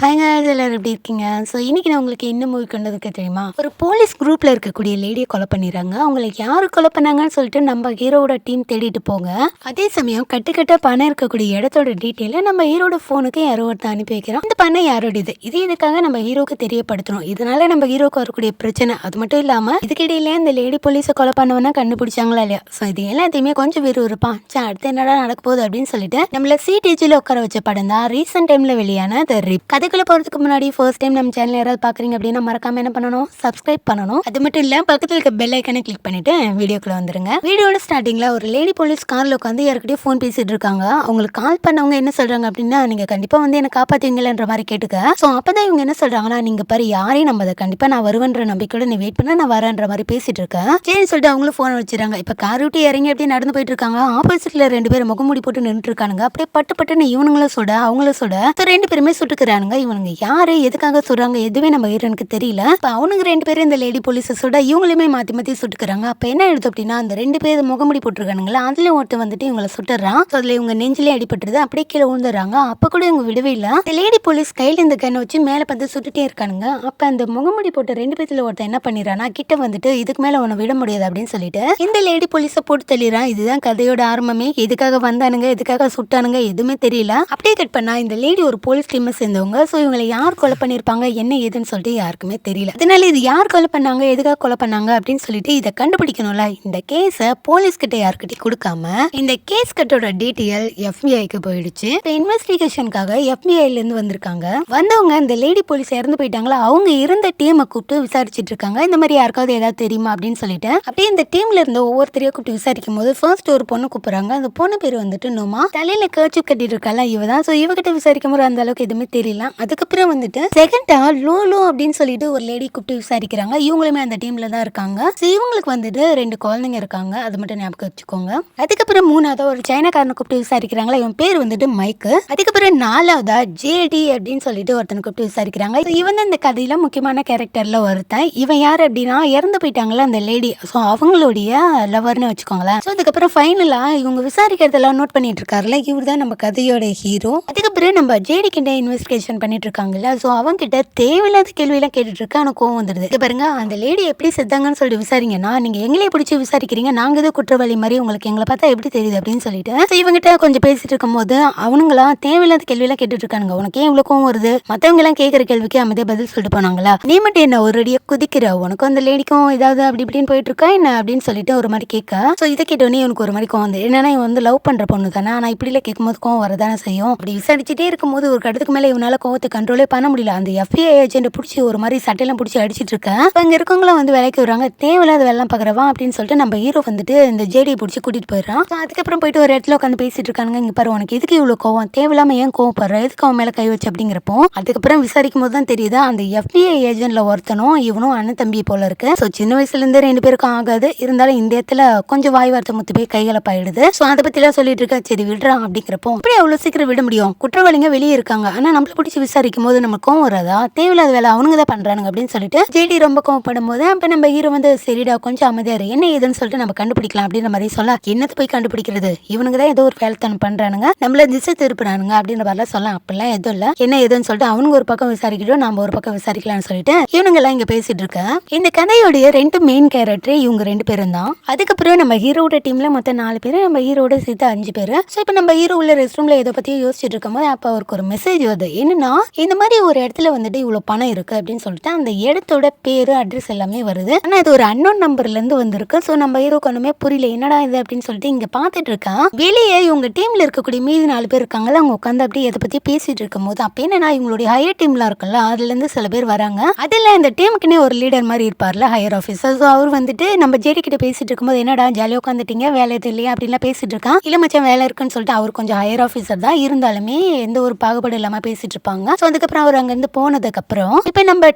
ஹாய்ங்க எல்லாரும் எப்படி இருக்கீங்க? ஸோ இன்னைக்கு நான் உங்களுக்கு என்ன மூவி கொண்டு வந்திருக்கேன் தெரியுமா? ஒரு போலீஸ் குரூப்ல இருக்கக்கூடிய லேடிய கொலை பண்ணிடுறாங்க. அவங்கள யாரு கொலை பண்ணாங்கன்னு சொல்லிட்டு நம்ம ஹீரோவோட டீம் தேடிட்டு போங்க. அதே சமயம் கட்டுக்கட்டா பணம் இருக்கக்கூடிய இடத்தோட டீட்டெயில நம்ம ஹீரோட ஃபோனுக்கு யாரோ ஒருத்தன் அனுப்பி வைக்கிறான். அந்த பணம் யாரோடது? இது இதுக்காக நம்ம ஹீரோக்கு தெரியப்படுத்தணும். இதனால நம்ம ஹீரோக்கு வரக்கூடிய பிரச்சனை. அது மட்டும் இல்லாம இதுக்கிடையிலே இந்த லேடி போலீஸை கொலை பண்ணவனா கண்டுபிடிச்சாங்களா இல்லையா? ஸோ இது எல்லாத்தையுமே கொஞ்சம் விறுவிறுப்பான். அடுத்து என்னடா நடக்க போகுது அப்படின்னு சொல்லிட்டு நம்மள சிடிஜில உட்கார வச்ச படம் தான் ரீசெண்ட் டைம்ல வெளியான த ரிப். கதைக்குள்ள போறதுக்கு முன்னாடி ஃபர்ஸ்ட் டைம் நம்ம சேனல் யாராவது பாக்குறீங்க அப்படின்னா மறக்காம என்ன பண்ணணும், சப்ஸ்கிரைப் பண்ணணும். அது மட்டும் இல்ல பக்கத்துல இருக்க பெல் ஐக்கனை கிளிக் பண்ணிட்டு வீடியோக்குள்ள வந்துருங்க. வீடியோட ஸ்டார்டிங்ல ஒரு லேடி போலீஸ் கார்ல உட்காந்து யார்கிட்டயும் ஃபோன் பேசிட்டு இருக்காங்க. அவங்களுக்கு கால் பண்ணவங்க என்ன சொல்றாங்க அப்படின்னா, நீங்க கண்டிப்பா வந்து என்ன காப்பாத்துவீங்கன்ற மாதிரி கேட்டுக்க. சோ அப்பதான் இவங்க என்ன சொல்றாங்கன்னா, நீங்க பாரு யாரையும் நம்ப, கண்டிப்பா நான் வருவேன்ற நம்பிக்கையோட நீ வெயிட் பண்ண, நான் வரேன்ற மாதிரி பேசிட்டு இருக்கேன். சரின்னு சொல்லிட்டு அவங்களும் போன் வச்சிருக்காங்க. இப்ப கார் விட்டு இறங்கி அப்படியே நடந்து போயிட்டு இருக்காங்க. ஆப்போசிட்ல ரெண்டு பேரும் முகமூடி போட்டு நின்றுட்டு இருக்கானுங்க. அப்படியே பட்டு பட்டுன்னு இவனுங்களும் சுட அவங்களும் சுட ரெண்டு பேருமே சுட்டுக்கிறானுங்க. இவனுங்க யாரு எதுக்காக சொல்றாங்க எதுவுமே நம்ம ஹீரோனுக்கு தெரியல. இப்ப அவனுங்க ரெண்டு பேரும் இந்த லேடி போலீஸ் சுட இவங்களுமே மாத்தி மாத்தி சுட்டுக்கிறாங்க. அப்ப என்ன எடுத்து அப்படின்னா, அந்த ரெண்டு பேர் முகமுடி போட்டுருக்கானுங்களா, அதுல ஒருத்தர் வந்துட்டு இவங்களை சுட்டுறான். அதுல இவங்க நெஞ்சிலே அடிபட்டுருது. அப்படியே கீழே விழுந்துறாங்க. அப்ப கூட இவங்க விடவே இல்ல. இந்த லேடி போலீஸ் கையில இந்த கண்ணை வச்சு மேல பார்த்து சுட்டுட்டே இருக்கானுங்க. அப்ப அந்த முகமுடி போட்ட ரெண்டு பேர்ல ஒருத்தர் என்ன பண்ணிடுறானா, கிட்ட வந்துட்டு இதுக்கு மேல உன்னை விட முடியாது அப்படின்னு சொல்லிட்டு இந்த லேடி போலீஸை போட்டு தள்ளிடுறான். இதுதான் கதையோட ஆரம்பமே. எதுக்காக வந்தானுங்க எதுக்காக சுட்டானுங்க எதுவுமே தெரியல. அப்படியே கட் பண்ணா இந்த லேடி ஒரு போலீஸ் டீமை சேர்ந்தவங்க. சோ இவங்களை யார் கொலை பண்ணிருப்பாங்க என்ன ஏதுன்னு சொல்லிட்டு யாருக்குமே தெரியல. அதனால இது யார் கொலை பண்ணாங்க எதுக்காக கொலை பண்ணாங்க அப்படின்னு சொல்லிட்டு இதை கண்டுபிடிக்கணும்ல. இந்த கேஸ போலீஸ் கிட்ட யார்கிட்டயும் கொடுக்காம இந்த கேஸ் கட்டோட டீட்டெயில் எஃபிஐக்கு போயிடுச்சு. இப்போ இன்வெஸ்டிகேஷனுக்காக எஃபிஐல இருந்து வந்திருக்காங்க. வந்தவங்க இந்த லேடி போலீஸ் இறந்து போயிட்டாங்களா, அவங்க இருந்த டீமை கூப்பிட்டு விசாரிச்சுட்டு இருக்காங்க. இந்த மாதிரி யாருக்காவது ஏதாவது தெரியுமா அப்படின்னு சொல்லிட்டு அப்படியே இந்த டீம்ல இருந்து ஒவ்வொருத்தரையும் கூப்பிட்டு விசாரிக்கும் போது ஃபர்ஸ்ட் ஒரு பொண்ணு கூப்பிடுறாங்க. அந்த பொண்ணு பேர் வந்துட்டு நோமா. தலையில கர்ச்சிப் கட்டிட்டு இருக்கால இவதான். ஸோ இவகிட்ட விசாரிக்கும் போது அந்த அளவுக்கு எதுவுமே தெரியல. அதுக்கப்புறம் வந்துட்டு செகண்டா லோலோ அப்படின்னு சொல்லிட்டு ஒரு லேடி கூப்பிட்டு விசாரிக்கிறாங்க. இவங்களுமே அந்த டீம்ல தான் இருக்காங்க. இவங்களுக்கு வந்துட்டு ரெண்டு குழந்தைங்க இருக்காங்க, அது மட்டும் ஞாபகம் வச்சுக்கோங்க. அதுக்கப்புறம் மூணாவதா ஒரு சைனாக்காரனை கூப்பிட்டு விசாரிக்கிறாங்களா, இவன் பேர் வந்துட்டு மைக்கு. அதுக்கப்புறம் நாலாவதா ஜேடி அப்படின்னு சொல்லிட்டு ஒருத்தனை கூப்பிட்டு விசாரிக்கிறாங்க. இவன் இந்த கதையில முக்கியமான கேரக்டர்ல ஒருத்தன். இவன் யாரு அப்படின்னா இறந்து போயிட்டாங்களா அந்த லேடி, ஸோ அவங்களுடைய லவர்னு வச்சுக்கோங்களேன். ஸோ அதுக்கப்புறம் ஃபைனலா இவங்க விசாரிக்கிறதெல்லாம் நோட் பண்ணிட்டு இருக்காருல்ல, இவர் தான் நம்ம கதையோட ஹீரோ. அதுக்கப்புறம் நம்ம ஜேடி கிட்ட இன்வெஸ்டிகேஷன் பண்ணிட்டு இருக்காங்கல்ல, ஸோ அவங்க கிட்ட தேவையில்லாத கேள்வியெல்லாம் கேட்டுட்டு இருக்கா. எனக்கு கோவம் வந்துடுது. இது பாருங்க, அந்த லேடி எப்படி செத்தாங்கன்னு சொல்லிட்டு விசாரிங்கன்னா, நீங்க எங்களே பிடிச்சி விசாரிக்கிறீங்க, நாங்க ஏதோ குற்றவாளி மாதிரி உங்களுக்கு எங்களை பார்த்தா எப்படி தெரியுது அப்படின்னு சொல்லிட்டு இவங்கிட்ட கொஞ்சம் பேசிட்டு இருக்கும் போது அவனுங்களா தேவையில்லாத கேள்வியெல்லாம் கேட்டுட்டு இருக்கானுங்க. உனக்கு ஏன் இவ்வளவு கோவம் வருது, மத்தவங்க எல்லாம் கேட்கிற கேள்விக்கு அமைதியா பதில் சொல்லிட்டு போனாங்களா, நீ மட்டும் என்ன ஒரு அடியா குதிக்கிற, உனக்கும் அந்த லேடிக்கும் ஏதாவது அப்படி இப்படின்னு போயிட்டு இருக்கா என்ன அப்படின்னு சொல்லிட்டு ஒரு மாதிரி கேட்க. ஸோ இதை கேட்டோன்னே எனக்கு ஒரு மாதிரி கோவம் வந்து, என்னன்னா இவன் வந்து லவ் பண்ற பொண்ணு தானே, ஆனா இப்படிலாம் கேட்கும் போது கோவம் வரதானே செய்யும். அப்படி விசாரிச்சுட்டே இருக்கும் போது ஒரு கடத்துக்கு மேல இவனால கோவத்தை கண்ட்ரோலே பண்ண முடியல. அந்த எஃபிஐ ஏஜென்ட் பிடிச்சி ஒரு மாதிரி சட்டையெல்லாம் பிடிச்சி அடிச்சிட்டு இருக்கேன். அங்க இருக்கவங்களும் வந்து விலைக்கு வராங்க. தேவையில்லாத வேலைலாம் பாக்குறவா அப்படின்னு சொல்லிட்டு நம்ம ஹீரோ வந்துட்டு இந்த ஜேடியை பிடிச்சி கூட்டிட்டு போயிடறான். அதுக்கப்புறம் போயிட்டு ஒரு இடத்துல உட்காந்து பேசிட்டு இருக்காங்க. இங்க பாரு, உனக்கு எதுக்கு இவ்வளவு கோவம், தேவையில்லாம ஏன் கோவப்படுற, எதுக்கு அவன் மேல கை வச்சு அப்படிங்கிறப்போ அதுக்கப்புறம் விசாரிக்கும் போது தான் தெரியுது அந்த எஃபிஐ ஏஜென்ட்ல ஒருத்தனும் இவனும் அண்ணன் தம்பி போல இருக்கு. ஸோ சின்ன வயசுல இருந்தே ரெண்டு பேருக்கும் ஆகாது, இருந்தாலும் இந்த இடத்துல கொஞ்சம் வாய் வார்த்தை முத்து போய் கைகலப்பாயிடுது. ஸோ அதை பத்தி எல்லாம் சொல்லிட்டு இருக்க. சரி விடுறான் அப்படிங்கிறப்போ அப்படி அவ்வளவு சீக்கிரம் விட முடியும், குற்றவாளிங்க வெளியே இருக்காங்க, ஆனா நம்மள பிடிச்சி விசாரிக்கும் போது நம்ம கோவம் வராதா, தேவையில்லாத வேலை அவனுங்க தான் பண்றானுங்க அப்படின்னு சொல்லிட்டு ஜேடி ரொம்ப கோவப்படும் போது அப்ப நம்ம ஹீரோ வந்து சரிடா கொஞ்சம் அமைதியா இரு, என்ன ஏதுன்னு சொல்லிட்டு நம்ம கண்டுபிடிக்கலாம் அப்படின்ற மாதிரி சொல்ல. என்னத்தை போய் கண்டுபிடிக்கிறது, இவனுங்க தான் ஏதோ ஒரு வேலைத்தனம் பண்றானுங்க, நம்மள திசை திருப்புறானுங்க அப்படின்ற மாதிரிலாம் சொல்ல. அப்படிலாம் எதுவும் இல்ல, என்ன ஏதுன்னு சொல்லிட்டு அவனுங்க ஒரு பக்கம் விசாரிக்கிட்டோம், நம்ம ஒரு பக்கம் விசாரிக்கலாம்னு சொல்லிட்டு இவனுங்க எல்லாம் இங்க பேசிட்டு இருக்க. இந்த கதையோடைய ரெண்டு மெயின் கேரக்டர் இவங்க ரெண்டு பேரும் தான். அதுக்கப்புறம் நம்ம ஹீரோட டீம்ல மொத்தம் 4 பேர், நம்ம ஹீரோட சேர்த்து 5 பேர். ஸோ இப்போ நம்ம ஹீரோ உள்ள ரெஸ்ட் ரூம்ல ஏதோ பத்தி யோசிச்சுட்டு இருக்கும் போது அப்ப அவருக்கு ஒரு மெசேஜ் வருது. என்னன்னா இந்த மாதிரி ஒரு இடத்துல வந்துட்டு இவ்வளவு பணம் இருக்கு அப்படின்னு சொல்லிட்டு அந்த இடத்தோட பேரு அட்ரஸ் எல்லாமே வருது. ஆனா இது ஒரு அன்னோன் நம்பர்ல இருந்து வந்திருக்கு. ஸோ நம்ம ஹீரோக்கு ஒண்ணுமே புரியல, என்னடா இது அப்படின்னு சொல்லிட்டு இங்க பாத்துட்டு இருக்கான். வெளியே இவங்க டீம்ல இருக்கக்கூடிய மீதி 4 பேர் இருக்காங்கல்ல, அவங்க உட்காந்து அப்படியே எதை பத்தி பேசிட்டு இருக்கும் போது அப்ப என்னன்னா இவங்களுடைய ஹையர் டீம்லாம் இருக்குல்ல, அதுல இருந்து சில பேர் வராங்க. அதுல இந்த டீமுக்குன்னே ஒரு லீடர் மாதிரி இருப்பார்ல, ஹையர் ஆஃபீஸர். ஸோ அவர் வந்துட்டு நம்ம ஜேடி கிட்ட பேசிட்டு இருக்கும்போது என்னடா ஜாலியா உட்காந்துட்டீங்க, வேலை எதுவும் இல்லையா அப்படின்லாம் பேசிட்டு இருக்கான். இல்ல மச்சான் வேலை இருக்குன்னு சொல்லிட்டு அவர் கொஞ்சம் ஹையர் ஆஃபீஸர் தான், இருந்தாலுமே எந்த ஒரு பாகுபாடு இல்லாம பேசிட்டு இருப்பாங்க. ஸோ அதுக்கப்புறம் அவர் அங்க இருந்து போனதுக்கு அப்புறம் இப்ப நம்ம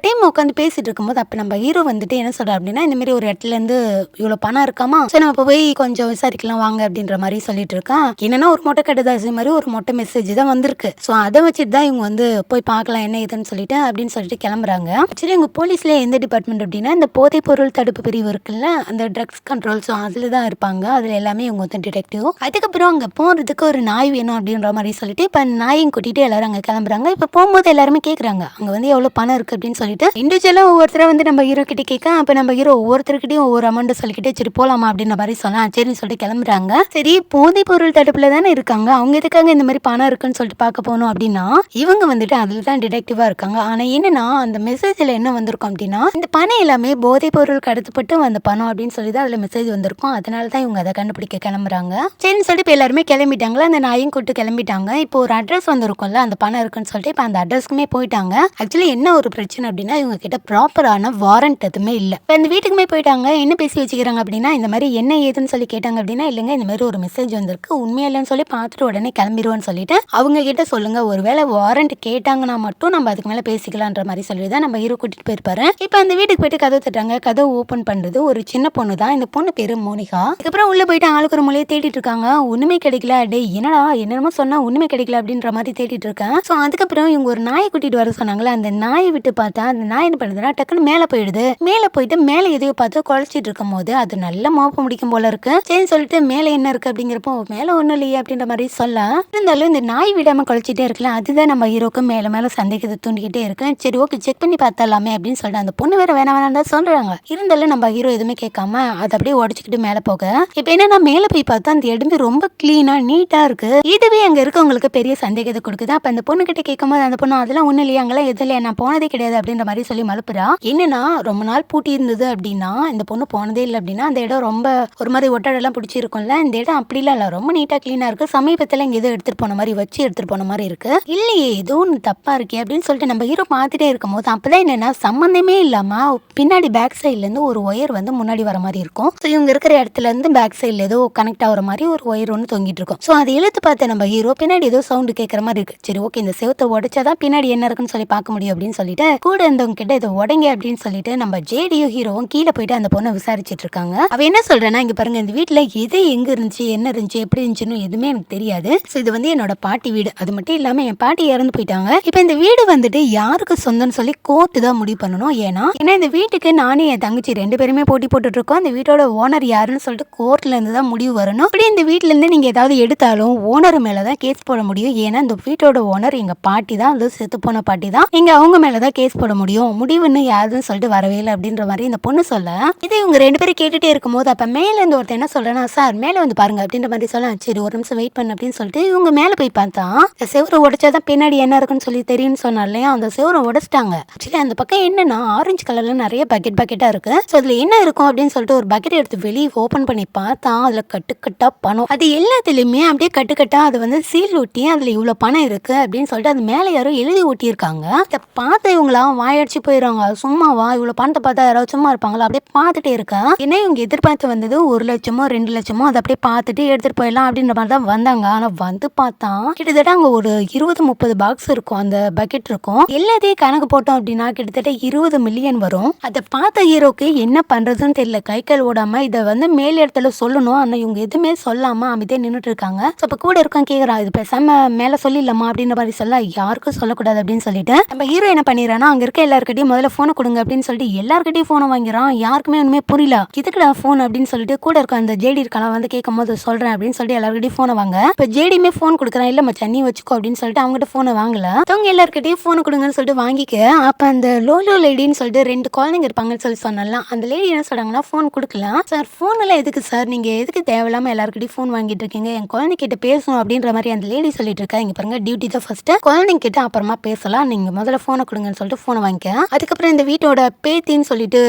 டீம் உட்காந்து பேசிட்டு இருக்கும்போது அப்ப நம்ம ஹீரோ வந்துட்டு என்ன சொல்ற அப்படின்னா, இந்த மாதிரி ஒரு இடத்துல இருந்து இவ்வளவு பணம் இருக்காமா, சோ நம்ம போய் கொஞ்சம் விசாரிக்கலாம் வாங்க அப்படின்ற மாதிரி சொல்லிட்டு இருக்கான். என்னன்னா ஒரு மொட்டை கட்டுதாசி மாதிரி ஒரு மொட்டை மெசேஜ் தான் வந்திருக்கு. ஸோ அதை வச்சுட்டு தான் இவங்க வந்து போய் பார்க்கலாம் என்ன இதுன்னு சொல்லிட்டு அப்படின்னு சொல்லிட்டு கிளம்புறாங்க. ஆக்சுவலி இவங்க போலீஸ்ல எந்த டிபார்ட்மெண்ட் அப்படின்னா இந்த போதைப் பொருள் தடுப்பு பிரிவு இருக்குல்ல, அந்த ட்ரக்ஸ் கண்ட்ரோல். ஸோ அதுல தான் இருப்பாங்க. அதுல எல்லாமே இவங்க வந்து டிடெக்டிவ். அதுக்கப்புறம் அங்க போறதுக்கு ஒரு நாய் வேணும் அப்படின்ற மாதிரி சொல்லிட்டு இப்ப நாயையும் கூட்டிட்டு எல்லாரும் அங்க கிளம்புறாங்க. இப்ப போகும்போது எல்லாருமே கேட்குறாங்க அங்கே வந்து எவ்வளோ பணம் இருக்குது அப்படின்னு சொல்லிட்டு இண்டிவிஜுவலாக ஒவ்வொருத்தரை வந்து நம்ம ஹீரோ கிட்டே கேட்க அப்போ நம்ம ஹீரோ ஒவ்வொருத்தருக்கிட்டையும் ஒவ்வொரு அமௌண்ட் சொல்லிக்கிட்டே சரி போகலாமா அப்படின்ற மாதிரி சொல்லலாம் சரின்னு சொல்லிட்டு கிளம்புறாங்க. சரி போதைப் பொருள் தடுப்புல தானே இருக்காங்க, அவங்க எதுக்காக இந்த மாதிரி பணம் இருக்குன்னு சொல்லிட்டு பார்க்க போகணும் அப்படின்னா இவங்க வந்துட்டு அதில் தான் டிடெக்டிவாக இருக்காங்க. ஆனால் என்னன்னா அந்த மெசேஜில் என்ன வந்திருக்கும் அப்படின்னா இந்த பணம் எல்லாமே போதைப் பொருள் கடத்தப்பட்டு வந்த பணம் அப்படின்னு சொல்லி தான் அதில் மெசேஜ் வந்திருக்கும். அதனால தான் இவங்க அதை கண்டுபிடிக்க கிளம்புறாங்க. சரின்னு சொல்லிட்டு இப்போ எல்லாருமே கிளம்பிட்டாங்களா, அந்த நாயும் கூட்டு கிளம்பிட்டாங்க. இப்போ ஒரு அட்ரஸ் வந்திருக்கும்ல அந்த பணம் இருக்குன்னு சொல்லிட்டு இப்போ அந்த அட்ரஸ்க்குமே போயிட்டாங்க. ஆக்சுவலி என்ன ஒரு பிரச்சனை அப்படின்னா இவங்க கிட்ட ப்ராப்பரான வாரண்ட் எதுவுமே இல்லை. இப்போ இந்த வீட்டுக்குமே போயிட்டாங்க. என்ன பேசி வச்சுக்கிறாங்க அப்படின்னா இந்த மாதிரி என்ன ஏதுன்னு சொல்லி கேட்டாங்க அப்படின்னா இல்லைங்க இந்த மாதிரி ஒரு மெசேஜ் வந்திருக்கு உண்மையா இல்லைன்னு சொல்லி பார்த்துட்டு உடனே கிளம்பிடுவோன்னு சொல்லிட்டு அவங்க கிட்ட சொல்லுங்க, ஒருவேளை வாரண்ட் கேட்டாங்கன்னா மட்டும் நம்ம அதுக்கு மேலே பேசிக்கலான்ற மாதிரி சொல்லி தான் நம்ம ஹீரோ கூட்டிட்டு போயிருப்பாரு. இப்போ அந்த வீட்டுக்கு போயிட்டு கதவு தட்டுறாங்க. கதவு ஓப்பன் பண்றது ஒரு சின்ன பொண்ணு தான். இந்த பொண்ணு பேரு மோனிகா. அதுக்கப்புறம் உள்ள போயிட்டு ஆளுக்கு ஒரு மொழியை தேடிட்டு இருக்காங்க. ஒண்ணுமே கிடைக்கல. டே என்னடா என்னென்னமோ சொன்னா ஒண்ணுமே கிடைக்கல அப்படின்ற மாதிரி தேடிட்டு இருக்கேன். ஸோ அதுக்கப்புறம் இவங்க ஒரு நாயை கூட்டிட்டு வர சொன்னாங்களே, அந்த நாயை விட்டு பார்த்தா அந்த நாய் என்ன பண்ணுதுன்னா டக்குன்னு மேலே போயிடுது. மேலே போயிட்டு மேலே எதையோ பார்த்து குழச்சிட்டு இருக்கும் போது அது நல்ல மோப்ப முடிக்கும் போல இருக்கு. சரின்னு சொல்லிட்டு மேலே என்ன இருக்கு அப்படிங்கிறப்போ மேலே ஒன்றும் இல்லையே அப்படின்ற மாதிரி சொல்ல இருந்தாலும் இந்த நாய் விடாம குழச்சிட்டே இருக்கல, அதுதான் நம்ம ஹீரோக்கு மேலே மேலே சந்தேகத்தை தூண்டிக்கிட்டே இருக்கு. சரி ஓகே செக் பண்ணி பார்த்தலாமே அப்படின்னு சொல்லிட்டு அந்த பொண்ணு வேற வேணாம் தான் சொல்றாங்க. இருந்தாலும் நம்ம ஹீரோ எதுவுமே கேட்காம அதை அப்படியே உடச்சிக்கிட்டு மேலே போக இப்போ என்னன்னா மேலே போய் பார்த்தா அந்த இடமே ரொம்ப கிளீனா நீட்டா இருக்கு. இதுவே அங்க இருக்கவங்களுக்கு பெரிய சந்தேகத்தை கொடுக்குது. அப்ப அந்த பொண்ணு கிட்ட கேட்கும் போது அந்த பொண்ணு அதெல்லாம் ஒண்ணு இல்லையா அங்கெல்லாம் எதுவும் இல்லையா நான் போனதே கிடையாது அப்படின்ற மாதிரி சொல்லி மலுப்புறா. என்னன்னா ரொம்ப நாள் பூட்டி இருந்தது அப்படின்னா இந்த பொண்ணு போனதே இல்லை அப்படின்னா அந்த இடம் ரொம்ப ஒரு மாதிரி ஒட்டடெல்லாம் பிடிச்சிருக்கும்ல, இந்த இடம் அப்படிலாம் இல்லை ரொம்ப நீட்டா கிளீனா இருக்கு. சமீபத்தில் இங்க எதுவும் எடுத்துட்டு போன மாதிரி வச்சு எடுத்துட்டு போன மாதிரி இருக்கு. இல்லையே ஏதோ ஒன்று தப்பா இருக்கே அப்படின்னு சொல்லிட்டு நம்ம ஹீரோ பார்த்துட்டே இருக்கும் போது அப்பதான் என்னன்னா சம்பந்தமே இல்லாம பின்னாடி பேக் சைட்ல இருந்து ஒரு ஒயர் வந்து முன்னாடி வர மாதிரி இருக்கும். ஸோ இவங்க இருக்கிற இடத்துல இருந்து பேக் சைட்ல ஏதோ கனெக்ட் ஆகிற மாதிரி ஒரு ஒயர் ஒன்று தொங்கிட்டு இருக்கும். ஸோ அதை இழுத்து பார்த்த நம்ம ஹீரோ பின்னாடி ஏதோ சவுண்டு கேட்கற மாதிரி இருக்கு. சரி ஓகே இந்த செவத்தை உடைச்சாதான் பின்னாடி என்ன இருக்குன்னு சொல்லி பார்க்க முடியும் அப்படின்னு சொல்லிட்டு கூட இருந்தவங்க கிட்ட இதை உடைங்க அப்படின்னு சொல்லிட்டு நம்ம ஜேடியோ ஹீரோவும் கீழே போயிட்டு அந்த பொண்ணை விசாரிச்சுட்டு இருக்காங்க. அவ என்ன சொல்றேன்னா இங்க பாருங்க இந்த வீட்டுல எது எங்க இருந்துச்சு என்ன இருந்துச்சு எப்படி இருந்துச்சுன்னு எதுவுமே எனக்கு தெரியாது. ஸோ இது வந்து என்னோட பாட்டி வீடு. அது மட்டும் இல்லாம என் பாட்டி இறந்து போயிட்டாங்க. இப்போ இந்த வீடு வந்துட்டு யாருக்கு சொந்தம்னு சொல்லி கோர்ட்டு தான் முடிவு பண்ணணும். ஏன்னா இந்த வீட்டுக்கு நானே என் தங்கச்சி ரெண்டு பேருமே போட்டி போட்டுட்டு இருக்கோம். இந்த வீட்டோட ஓனர் யாருன்னு சொல்லிட்டு கோர்ட்ல இருந்து தான் முடிவு வரணும். அப்படி இந்த வீட்டுல இருந்து நீங்க ஏதாவது எடுத்தாலும் ஓனர் மேலதான் கேஸ் போட முடியும். ஏன்னா இந்த வீட்டோட ஓனர் எங்க பாட்டி தான், அது செத்து போன பாட்டி தான். நீங்க அவங்க மேலதான் கேஸ் போட முடியும். முடிவுன்னு யாருன்னு சொல்லிட்டு வரவே இல்லை அப்படின்ற மாதிரி இந்த பொண்ணு சொல்ல இதை இவங்க ரெண்டு பேரும் கேட்டுட்டே இருக்கும் போது அப்ப மேல இருந்து ஒருத்தர் என்ன சொல்றேன்னா சார் மேல வந்து பாருங்க அப்படின்ற மாதிரி சொல்ல சரி ஒரு நிமிஷம் வெயிட் பண்ணு அப்படின்னு சொல்லிட்டு இவங்க மேல போய் பார்த்தா செவரை உடைச்சாதான் பின்னாடி என்ன இருக்குன்னு சொல்லி தெரியும்னு சொன்னா இல்லையா, அந்த செவரை உடைச்சிட்டாங்க. ஆக்சுவலி அந்த பக்கம் என்னன்னா ஆரஞ்சு கலர்ல நிறைய பக்கெட்டா இருக்கு. ஸோ அதுல என்ன இருக்கும் அப்படின்னு சொல்லிட்டு ஒரு பக்கெட் எடுத்து வெளியே ஓபன் பண்ணி பார்த்தா அதுல கட்டுக்கட்டா பணம். அது எல்லாத்துலயுமே அப்படியே கட்டுக்கட்டா அது வந்து சீல் ஒட்டி அதுல இவ்வளவு பணம் இருக்கு அப்படின்னு சொல்லிட்டு அது மேல யாரும் எழுதி ஒட்டி இருக்காங்க. இதை பார்த்து இவங்களாம் வாயடிச்சு போயிடுறாங்க. சும்மாவா இவ்வளவு பணத்தை பார்த்தா யாராவது சும்மா இருப்பாங்களா அப்படியே பார்த்துட்டே இருக்கா. ஏன்னா இவங்க எதிர்பார்த்து வந்தது 1 லட்சமோ 2 லட்சமோ அதை அப்படியே பார்த்துட்டு எடுத்துட்டு போயிடலாம் அப்படின்ற மாதிரி தான் வந்தாங்க. ஆனா வந்து பார்த்தா கிட்டத்தட்ட அங்க ஒரு 20-30 பாக்ஸ் இருக்கும், அந்த பக்கெட் இருக்கும். எல்லாத்தையும் கணக்கு போட்டோம் அப்படின்னா கிட்டத்தட்ட 20 மில்லியன் வரும். அதை பார்த்த ஹீரோக்கு என்ன பண்றதுன்னு தெரியல. கை கால் ஓடாம இதை வந்து மேல் இடத்துல சொல்லணும். ஆனா இவங்க எதுவுமே சொல்லாம அமைதியா நின்றுட்டு இருக்காங்க. அப்ப கூட இருக்கும் கேக்குறா இது பேசாம மேல சொல்லிடலாமா அப்படின்ற மாதிரி சொல்ல யாருக்கும் சொல்லக்கூடாது அப்படின்னு சொல்லிட்டு நம்ம ஹீரோ என்ன பண்ணிடுறான்னா அங்க இருக்க எல்லாருக்கிட்டையும் முதல்ல போனை கொடுங்க அப்படின்னு சொல்லிட்டு எல்லாருக்கிட்டையும் போனை வாங்கிறான். யாருக்குமே ஒண்ணுமே புரியல இதுக்குடா போன் அப்படின்னு சொல்லிட்டு கூட இருக்க அந்த ஜேடி இருக்கலாம் வந்து கேட்கும் போது சொல்றேன் அப்படின்னு சொல்லிட்டு எல்லாருக்கிட்டையும் போனை வாங்க. இப்ப ஜேடியுமே போன் கொடுக்குறான். இல்ல மச்சான் நீ வச்சுக்கோ அப்படின்னு சொல்லிட்டு அவங்ககிட்ட போனை வாங்கல. அவங்க எல்லாருக்கிட்டையும் போனை கொடுங்கன்னு சொல்லிட்டு வாங்கிக்க. அப்ப அந்த லோலோ லேடின்னு சொல்லிட்டு 2 குழந்தைங்க இருப்பாங்கன்னு சொல்லி சொன்னாலாம். அந்த லேடி என்ன சொல்றாங்கன்னா போன் கொடுக்கலாம் சார். போன் எல்லாம் எதுக்கு சார், நீங்க எதுக்கு தேவையில்லாம எல்லாருக்கிட்டையும் போன் வாங்கிட்டு இருக்கீங்க, என் குழந்தை கிட்ட பேசணும் அப்படின்ற மாதிரி அந்த லேடி சொல்லிட்டு இருக்கா. இங்க பாருங்க டியூட்டி தான் ஃபர்ஸ்ட், குழந்தைங்க கிட்ட அப்புறமா பேசலாம், நீங்க முதல்ல போனை கொடுங்கன்னு சொல்லிட்டு போனை வாங்கிக்க. அதுக்கப்புறம் இந்த வீட்டோட பேத்தின்னு சொல்லிட்டு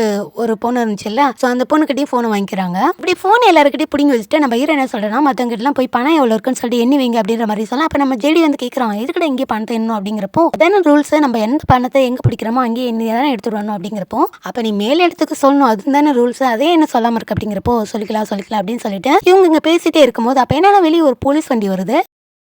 ஒரு பொண்ணு இருந்துச்சுல்ல, சோ அந்த பொண்ணுக்கிட்டையும் போனை வாங்கிக்கிறாங்க. இப்படி போன் எல்லாருக்கிட்டையும் பிடிங்கி வச்சுட்டு நம்ம ஹீரோ என்ன சொல்றேன்னா மத்தவங்க கிட்ட எல்லாம் போய் பணம் எவ்வளவு இருக்குன்னு சொல்லிட்டு எண்ணி வைங்க அப்படின்ற மாதிரி சொல்லலாம். அப்ப நம்ம ஜெடி வந்து கேட்கறான் எதுக்கட இங்கே பணத்தை எண்ணும் அப்படிங்கிறப்போ அதான ரூல்ஸ், நம்ம எந்த பணத்தை எங்க பிடிக்கிறோமோ அங்கேயே எண்ணி தானே எடுத்துட்டு வரணும் அப்படிங்கிறப்போ அப்ப நீ மேல் இடத்துக்கு சொல்லணும் அது தானே ரூல்ஸ், அதே என்ன சொல்லாம இருக்கு அப்படிங்கிறப்போ சொல்லிக்கலாம் அப்படின்னு சொல்லிட்டு இவங்க இங்க பேசிட்டே இருக்கும்போது அப்ப என்னன்னா வெளியே ஒரு போலீஸ் வண்டி வருது.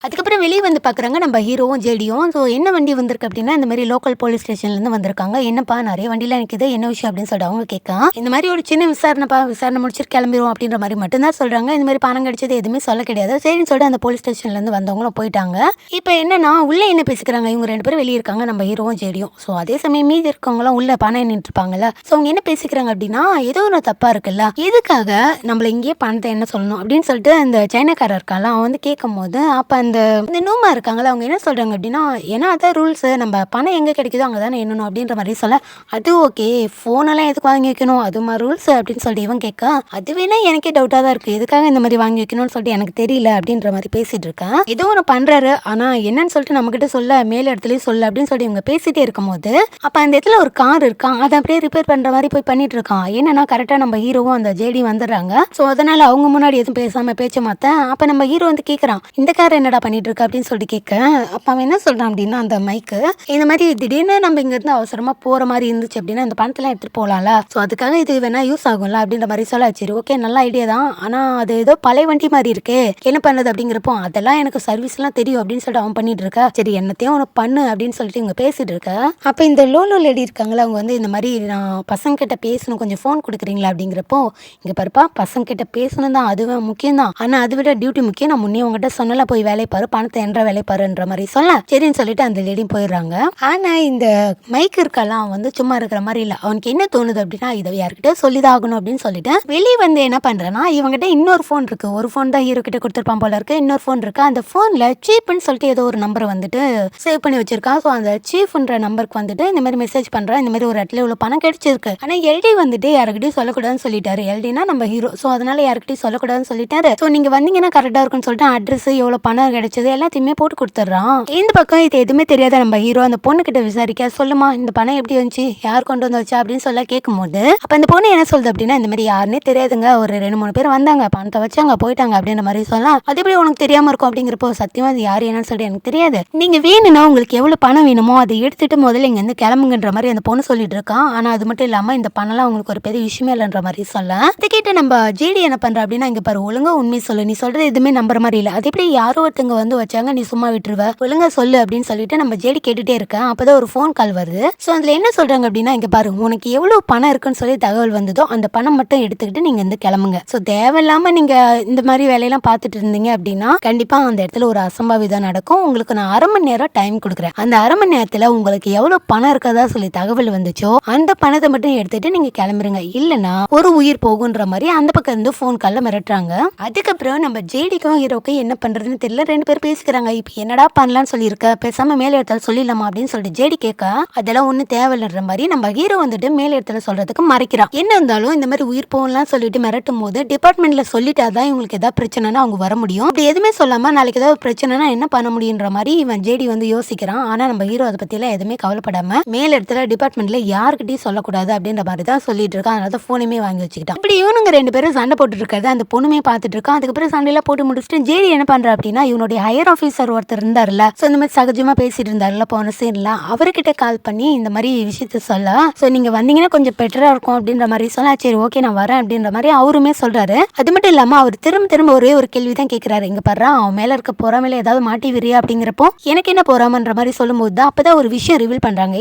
அதுக்கப்புறம் வெளியே வந்து பார்க்குறாங்க நம்ம ஹீரோவும் ஜேடியும். ஸோ என்ன வண்டி வந்திருக்கு அப்படின்னா இந்த மாதிரி லோக்கல் போலீஸ் ஸ்டேஷன்லேருந்து வந்திருக்காங்க. என்னப்பா நிறைய வண்டிலாம் நிற்குது என்ன விஷயம் அப்படின்னு சொல்லிட்டு அவங்க கேட்கலாம். இந்த மாதிரி ஒரு சின்ன விசாரணை முடிச்சுட்டு கிளம்பிடுவோம் அப்படின்ற மாதிரி மட்டும்தான் சொல்கிறாங்க. இந்த மாதிரி பணம் கிடைச்சது எதுவுமே சொல்ல கிடையாது. சரின்னு சொல்லிட்டு அந்த போலீஸ் ஸ்டேஷன்லேருந்து வந்தவங்களும் போயிட்டாங்க. இப்போ என்னன்னா உள்ளே என்ன பேசிக்கிறாங்க, இவங்க 2 பேரும் வெளியே இருக்காங்க நம்ம ஹீரோவும் ஜேடியும். ஸோ அதே சமயம் மீதி இருக்கவங்களாம் உள்ள பணம் எண்ணிட்டு இருப்பாங்கல்ல. ஸோ அவங்க என்ன பேசிக்கிறாங்க அப்படின்னா ஏதோ ஒரு தப்பாக இருக்குல்ல, எதுக்காக நம்மள இங்கேயே பணத்தை என்ன சொல்லணும் அப்படின்னு சொல்லிட்டு அந்த சைனாக்காரர் இருக்கால அவன் வந்து கேட்கும் போது அப்போ அந்த இந்த இந்த நூமா இருக்காங்களா அவங்க என்ன சொல்கிறாங்க அப்படின்னா, ஏன்னா அதான் ரூல்ஸு, நம்ம பணம் எங்கே கிடைக்குதோ அங்கே தானே எண்ணணும் அப்படின்ற மாதிரி சொல்ல, அது ஓகே ஃபோனெல்லாம் எதுக்கு வாங்கி வைக்கணும் அதுமா ரூல்ஸ் அப்படின்னு சொல்லிட்டு இவன் கேட்க, அது வேணா எனக்கே டவுட்டாக தான் இருக்குது, எதுக்காக இந்த மாதிரி வாங்கி வைக்கணும்னு சொல்லிட்டு எனக்கு தெரியல அப்படின்ற மாதிரி பேசிகிட்டு இருக்கேன். ஏதோ ஒன்று பண்ணுறாரு, ஆனால் என்னன்னு சொல்லிட்டு நம்மக்கிட்ட சொல்ல, மேல் இடத்துலையும் சொல்ல அப்படின்னு சொல்லிட்டு இவங்க பேசிகிட்டே இருக்கும் போது அப்போ அந்த இடத்துல ஒரு கார் இருக்கான், அதை அப்படியே ரிப்பேர் பண்ணுற மாதிரி போய் பண்ணிட்டு இருக்கான். என்னன்னா கரெக்டாக நம்ம ஹீரோவும் அந்த ஜேடி வந்துடுறாங்க. ஸோ அதனால் அவங்க முன்னாடி எதுவும் பேசாமல் பேச்ச மாற்ற அப்போ நம்ம ஹீரோ வந்து கேட்குறான், இந்த கார் என்னடா பண்ணிட்டு இருக்க அப்படின்னு சொல்லிட்டு கேட்க, அப்போ அவன் என்ன சொல்கிறான் அப்படின்னா, அந்த மைக்கு இந்த மாதிரி திடீர்னு நம்ம இங்கேருந்து அவசரமாக போகிற மாதிரி இருந்துச்சு அப்படின்னா இந்த பணத்தெல்லாம் எடுத்துகிட்டு போகலாம்ல, ஸோ அதுக்காக இது வேணா யூஸ் ஆகும்ல அப்படின்ற மாதிரி சொல்ல, சரி ஓகே நல்ல ஐடியா தான், ஆனால் அது ஏதோ பழைய வண்டி மாதிரி இருக்கே என்ன பண்ணுறது அப்படிங்கிறப்போ, அதெல்லாம் எனக்கு சர்வீஸ்லாம் தெரியும் அப்படின்னு சொல்லிட்டு அவன் பண்ணிட்டு இருக்கா. சரி என்னத்தையும் அவனை பண்ணு அப்படின்னு சொல்லிட்டு இவங்க பேசிட்டு இருக்க. அப்போ இந்த லோலோ லேடி இருக்காங்களா, அவங்க வந்து இந்த மாதிரி நான் பசங்கிட்ட பேசணும், கொஞ்சம் ஃபோன் கொடுக்குறீங்களா அப்படிங்கிறப்போ, இங்கே பாருப்பா பசங்கிட்ட பேசணும் தான், அதுவே முக்கியம் தான், ஆனால் அதை விட டியூட்டி முக்கியம், நான் முன்னே உங்ககிட்ட சொன்னல போய் வேலை பாரு, பணத்தை என்ற வேலை பாருன்ற மாதிரி சொல்ல, சரின்னு சொல்லிட்டு அந்த லேடியும் போயிடுறாங்க. ஆனால் இந்த மைக் இருக்கலாம் வந்து சும்மா இருக்கிற மாதிரி இல்லை, அவனுக்கு என்ன தோணுது அப்படின்னா, இதை யார்கிட்ட சொல்லிதான் ஆகணும் அப்படின்னு சொல்லிட்டு வெளியே வந்து என்ன பண்றேன்னா, இவங்ககிட்ட இன்னொரு ஃபோன் இருக்கு, ஒரு ஃபோன் தான் ஹீரோ கிட்ட கொடுத்துருப்பான் போல இருக்கு, இன்னொரு ஃபோன் இருக்கு, அந்த ஃபோன்ல சீப்னு சொல்லிட்டு ஏதோ ஒரு நம்பரை வந்துட்டு சேவ் பண்ணி வச்சிருக்கான். ஸோ அந்த சீஃப்ன்ற நம்பருக்கு வந்துட்டு இந்த மாதிரி மெசேஜ் பண்றேன், இந்த மாதிரி ஒரு இடத்துல இவ்வளோ பணம் கிடைச்சிருக்கு, ஆனால் எல்டி வந்துட்டு யாருக்கிட்டையும் சொல்லக்கூடாதுன்னு சொல்லிட்டாரு, எல்டினா நம்ம ஹீரோ, ஸோ அதனால யாருக்கிட்டையும் சொல்லக்கூடாதுன்னு சொல்லிட்டாரு. ஸோ நீங்க வந்தீங்கன்னா கரெக்டா இருக்குன்னு சொல்லிட்டு அட்ரஸ் எவ்வளோ பணம் கிடைச்சது எல்லாத்தையுமே போட்டு கொடுத்துட்றான். இந்த பக்கம் இது எதுவுமே தெரியாத நம்ம ஹீரோ அந்த பொண்ணு கிட்ட விசாரிக்க, சொல்லுமா இந்த பணம் எப்படி வந்துச்சு, யார் கொண்டு வந்து வச்சா அப்படின்னு சொல்ல கேட்கும்போது, அப்போ அந்த பொண்ணு என்ன சொல்லுது அப்படின்னா, இந்த மாதிரி யாருன்னே தெரியாதுங்க, ஒரு 2-3 பேர் வந்தாங்க, பணத்தை வச்சாங்க போயிட்டாங்க அப்படின்ற மாதிரி சொல்லலாம். அது எப்படி உனக்கு தெரியாம இருக்கும் அப்படிங்கிறப்போ, சத்தியமா அது யார் என்னன்னு சொல்லிட்டு எனக்கு தெரியாது, நீங்க வேணும்னா உங்களுக்கு எவ்வளவு பணம் வேணுமோ அதை எடுத்துட்டு முதல்ல இங்க இருந்து கிளம்புங்கன்ற மாதிரி அந்த பொண்ணு சொல்லிட்டு இருக்கான். ஆனா அது மட்டும் இல்லாம இந்த பணம்லாம் உங்களுக்கு ஒரு பெரிய விஷயமே இல்லைன்ற மாதிரி சொல்ல, அதை கேட்டு நம்ம ஜேடி என்ன பண்ற அப்படின்னா, இங்க பாரு ஒழுங்கா உண்மையை சொல்லு, நீ சொல்றது எதுவுமே நம்புற மாதிரி இல்லை, அது எப்படி யாரோ ஒருத்தங்க வந்து வச்சாங்க நீ சும்மா விட்டுருவ, ஒழுங்கா சொல்லு அப்படின்னு சொல்லிட்டு நம்ம ஜேடி கேட்டுட்டே இருக்கேன். அப்பதான் ஒரு ஃபோன் கால் வருது. ஸோ அதுல என்ன சொல்றாங்க அப்படின்னா, இங்க பாரு உனக்கு எவ்வளவு பணம் இருக்குன்னு சொல்லி தகவல் வந்ததோ அந்த பணம் மட்டும் எடுத்துக்கிட்டு நீங்க வந்து கிளம்புங்க. ஸோ தேவையில்லாம நீங்க இந்த மாதிரி வேலையெல்லாம் பார்த்துட்டு இருந்தீங்க அப்படின்னா கண்டிப்பா அந்த இடத்துல ஒரு அசம்பாவிதம் நடக்கும். உங்களுக்கு நான் 1/2 மணி நேரம் டைம் கொடுக்குறேன், அந்த 1/2 மணி நேரத்துல உங்களுக்கு எவ்வளவு பணம் இருக்கதா சொல்லி தகவல் வந்துச்சோ அந்த பணத்தை மட்டும் எடுத்துட்டு நீங்க கிளம்புறீங்க, இல்லைன்னா ஒரு உயிர் போகுன்ற மாதிரி அந்த பக்கம் இருந்து ஃபோன் கால்ல மிரட்டுறாங்க. அதுக்கப்புறம் நம்ம ஜேடிக்கும் ஹீரோக்கும் என்ன பண்றதுன்னு தெரியல, 2 பேர் பேசிக்கிறாங்க. இப்போ என்னடா பண்ணலாம்னு சொல்லியிருக்க, பேசாம மேல இடத்துல சொல்லிடலாமா அப்படின்னு சொல்லிட்டு ஜேடி கேட்க, அதெல்லாம் ஒன்றும் தேவையில்லைன்ற மாதிரி நம்ம ஹீரோ வந்துட்டு மேல இடத்துல சொல்றதுக்கு மறைக்கிறான். என்ன இருந்தாலும் இந்த மாதிரி உயிர் போகலாம் சொல்லிட்டு மிரட்டும் போது டிபார்ட்மெண்ட்ல சொல்லிட்டாதான் இவங்களுக்கு ஏதாவது பிரச்சனைனா அவங்க வர முடியும், அப்படி எதுவுமே சொல்லாம நாளைக்கு ஏதாவது பிரச்சனைனா என்ன பண்ண முடியுன்ற மாதிரி இவன் ஜேடி வந்து யோசிக்கிறான். ஆனா நம்ம ஹீரோ அதை பத்தி எல்லாம் எதுவுமே கவலைப்படாம மேல இடத்துல டிபார்ட்மெண்ட்ல யாருக்கிட்டையும் சொல்லக்கூடாது அப்படின்ற மாதிரி தான் சொல்லிட்டு இருக்கான். அதனால போனுமே வாங்கி வச்சுக்கிட்டான். இப்படி இவனுங்க 2 பேரும் சண்டை போட்டு இருக்காது, அந்த பொண்ணுமே பார்த்துட்டு இருக்கான். அதுக்கப்புறம் சண்டையெல்லாம் போட்டு முடிச்சுட்டு ஜேடி என்ன பண்றா அப்படின்னா, இவனுடைய ஹையர் ஆஃபீஸர் ஒருத்தர் இருந்தாருல, ஸோ இந்த மாதிரி சகஜமா பேசிட்டு இருந்தாருல போன சீன்ல, அவர்கிட்ட கால் பண்ணி இந்த மாதிரி விஷயத்த சொல்ல, ஸோ நீங்க வந்தீங்கன்னா கொஞ்சம் பெட்டரா இருக்கும் அப்படின்ற மாதிரி சொல்ல, சரி ஓகே நான் வரேன் அப்படின்ற மாதிரி அவருமே சொல்றாரு. அது மட்டும் இல்லாம அவர் திரும்ப திரும்ப ஒரே ஒரு கேள்வி தான் கேட்கிறாரு, இங்க பாரு அவன் மேல இருக்க பொறாமையில ஏதாவது மாட்டி விரியா அப்படிங்கிறப்போ எனக்கு என்ன பொறாமன்ற மாதிரி சொல்லும் போது தான் அப்பதான் ஒரு விஷயம் ரிவீல் பண்றாங்க.